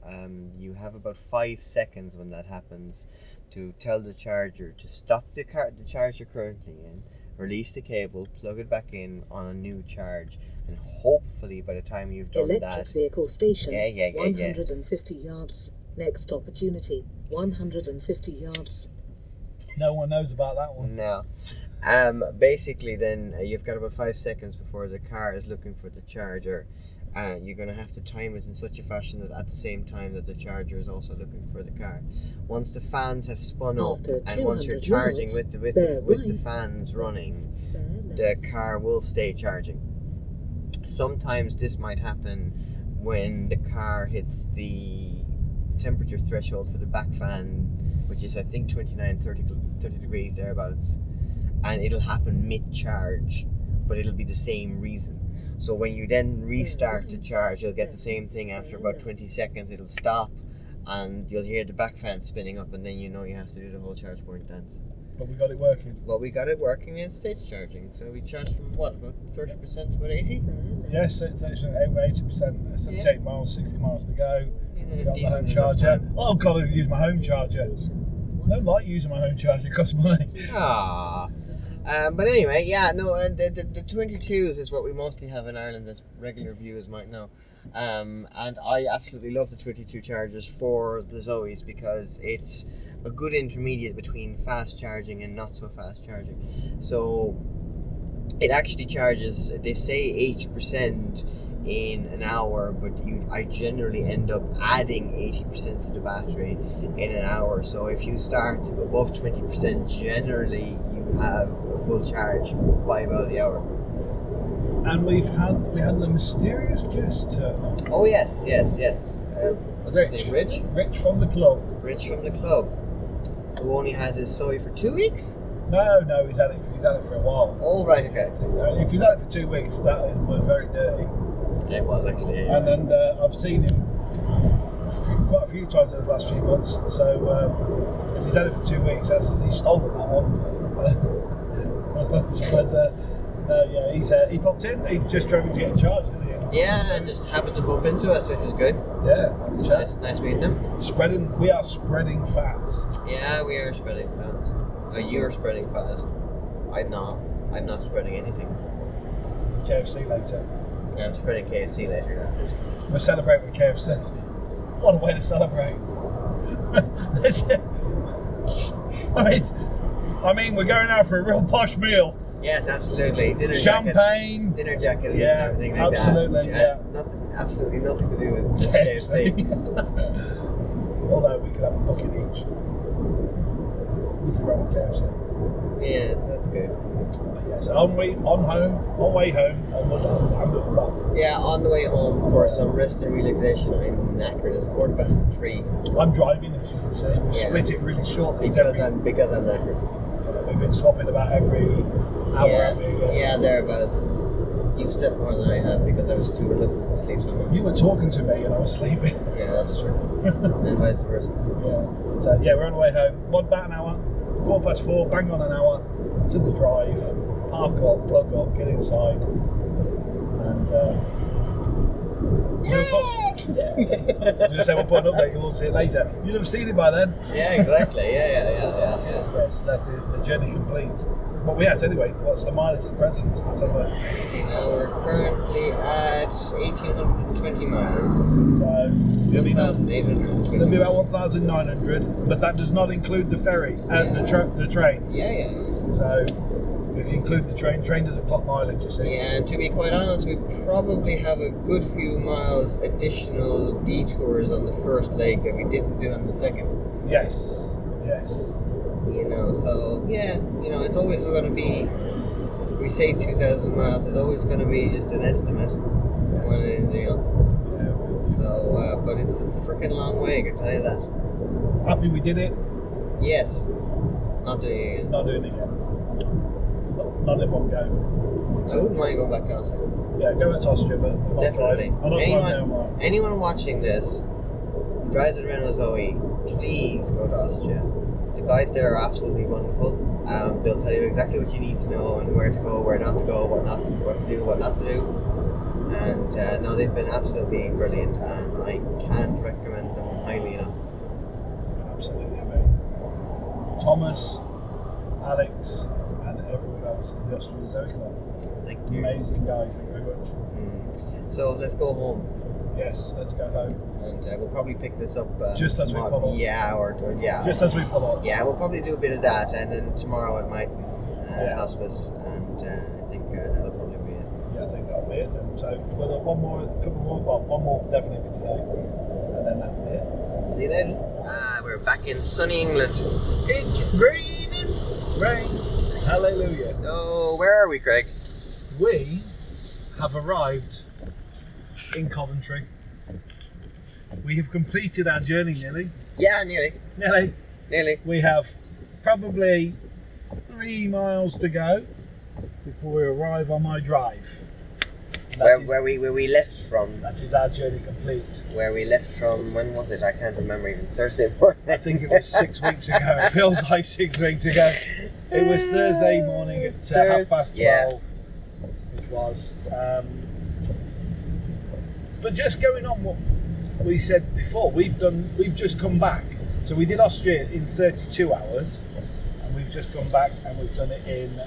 You have about 5 seconds when that happens to tell the charger to stop the charge you're currently in, release the cable, plug it back in on a new charge, and hopefully by the time you've done Electric vehicle station. 150 yeah. yards. Next opportunity. 150 yards. No one knows about that one. No. Basically then you've got about 5 seconds before the car is looking for the charger. You're going to have to time it in such a fashion that at the same time that the charger is also looking for the car. Once the fans have spun up and once you're charging with the fans running, the car will stay charging. Sometimes this might happen when the car hits the temperature threshold for the back fan, which is I think 30 degrees thereabouts, and it'll happen mid-charge, but it'll be the same reason. So when you then restart the charge, you'll get the same thing after about 20 seconds. It'll stop and you'll hear the back fan spinning up, and then you know you have to do the whole charge point dance. but we got it working. Well, we got it working in stage charging, so we charged from what, about 30% to about 80? Yes, it's actually over 80%. 78 miles, 60 miles to go. Got the home Decent charger. time. Oh, I've got to use my home charger. I don't like using my home charger, it costs money. Ah. But anyway, yeah, no, the 22s is what we mostly have in Ireland, as regular viewers might know. And I absolutely love the 22 chargers for the Zoes because it's a good intermediate between fast charging and not so fast charging. So it actually charges, they say 80% in an hour, but I generally end up adding 80% to the battery in an hour. So if you start above 20%, generally you have a full charge by about the hour. And we had a mysterious guest turn up. Oh yes. What's his name? Rich? Rich from the club. Rich from the club, who only has his Zoe for 2 weeks? No, he's had it for a while. Oh right, okay. If he's had it for 2 weeks, that was very dirty. It was actually. Yeah. And then I've seen him quite a few times over the last few months. So if he's had it for 2 weeks, he's stolen that one. He popped in. He just drove in to get charged, didn't he? Yeah, and just happened to bump into us, which was good. Yeah, Nice meeting him. We are spreading fast. Yeah, we are spreading fast. You're spreading fast. I'm not. I'm not spreading anything. KFC later. Yeah, I'm spreading KFC later. That's it. We're celebrating with KFC. What a way to celebrate! I mean, we're going out for a real posh meal. Yes, absolutely. Champagne. Dinner jacket. Yeah, and everything like absolutely. that. Yeah. Absolutely nothing to do with just KFC. Although we could have a bucket each. Nothing wrong with KFC. Yeah, that's good. But yeah, so on way home, I'm Yeah, on the way home for some rest and relaxation. I'm knackered. It's 3:15. I'm driving, as you can see. We split it really short because I'm knackered. We've been swapping about every hour. Yeah, thereabouts. You've slept more than I have because I was too reluctant to sleep so much. You were talking to me and I was sleeping. Yeah, that's true. And vice versa. Yeah. But, we're on the way home. About an hour. 4:15, bang on an hour to the drive. Park up, plug up, get inside, and just say we'll put an update. You will see it later. You'll have seen it by then. Yeah, exactly. Yeah. Yes, that's the journey complete. But yes, anyway, what's the mileage at present? See, now we're currently at 1,820 miles. So it'll be 1,820. So it'll be about 1,900, but that does not include the ferry and the train. Yeah. So if you include the train doesn't clock mileage, you see. Yeah, and to be quite honest, we probably have a good few miles additional detours on the first leg that we didn't do on the second. Yes. So it's always going to be, we say 2,000 miles, it's always going to be just an estimate more than anything else. Yeah. So, but it's a freaking long way, I can tell you that. Happy we did it? Yes. Not doing it again. Not doing it again. Not in one go. I wouldn't mind going back to Austria. Yeah, go to Austria, but I'm not Definitely. driving. Anyone watching this who drives a Renault Zoe, please go to Austria. The guys there are absolutely wonderful. They'll tell you exactly what you need to know and where to go, where not to go, what to do, what not to do. And no, they've been absolutely brilliant, and I can't recommend them highly enough. Absolutely amazing. Thomas, Alex, and everyone else in the Austrian Zoe Club. Thank you. Amazing guys, thank you very much. So let's go home. Yes, let's go home. And we'll probably pick this up just as we pull up. Yeah, or just as we pull up. Yeah, we'll probably do a bit of that, and then tomorrow it might hospice, and I think that'll probably be it. Yeah, I think that'll be it then. So we'll have one more definitely for today, and then that'll be it. See you later. We're back in sunny England. It's raining. Rain. Hallelujah. So where are we, Craig? We have arrived in Coventry. We have completed our journey nearly. Yeah, nearly. We have probably 3 miles to go before we arrive on my drive. Where we left from. That is our journey complete. Where we left from, when was it? I can't remember even. Thursday morning. I think it was 6 weeks ago. It feels like 6 weeks ago. It was Thursday morning at 12:30. Yeah. It was. But just going on what we said before, we've just come back. So we did Austria in 32 hours, and we've just come back and we've done it in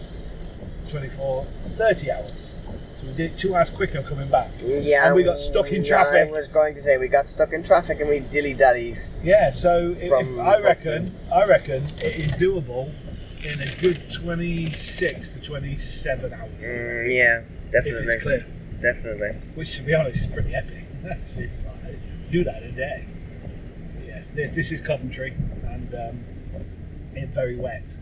30 hours. So we did it 2 hours quicker coming back. Yeah. And we got stuck in traffic. I was going to say we got stuck in traffic and we dilly-dallied. Yeah, I reckon it is doable in a good 26 to 27 hours. Yeah, definitely. If it's clear. Definitely. Which, to be honest, is pretty epic. It's like, do that in a day. But yes, this is Coventry, and it's very wet.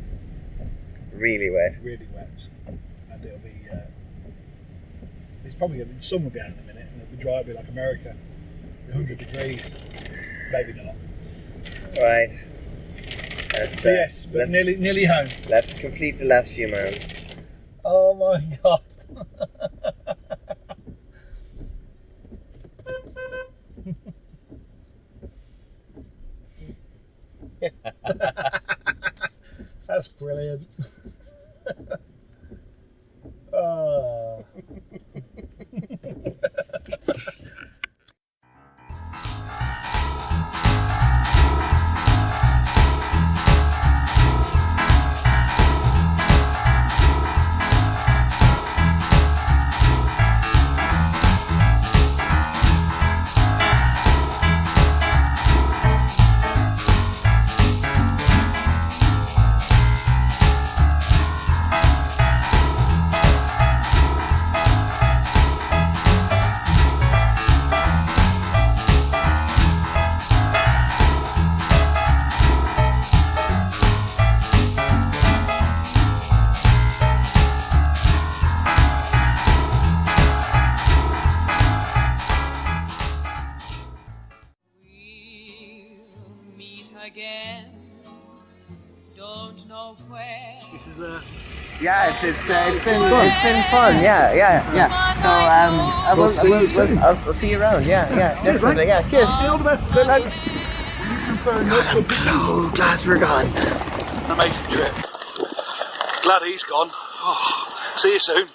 Really wet. Really wet. And it'll be, it's probably going to, the sun will be out in a minute, and it'll be dry, it'll be like America. 100 degrees. Maybe not. Right. So yes, but nearly home. Let's complete the last few miles. Oh my God. That's brilliant. Oh. Again, don't know where. This is Yeah, it's been fun. Yeah. So I'll see you around. Yeah, definitely. Yeah, cheers. all the best. Good luck. Oh, Glasgow gone. Amazing trip. Glad he's gone. Oh, see you soon.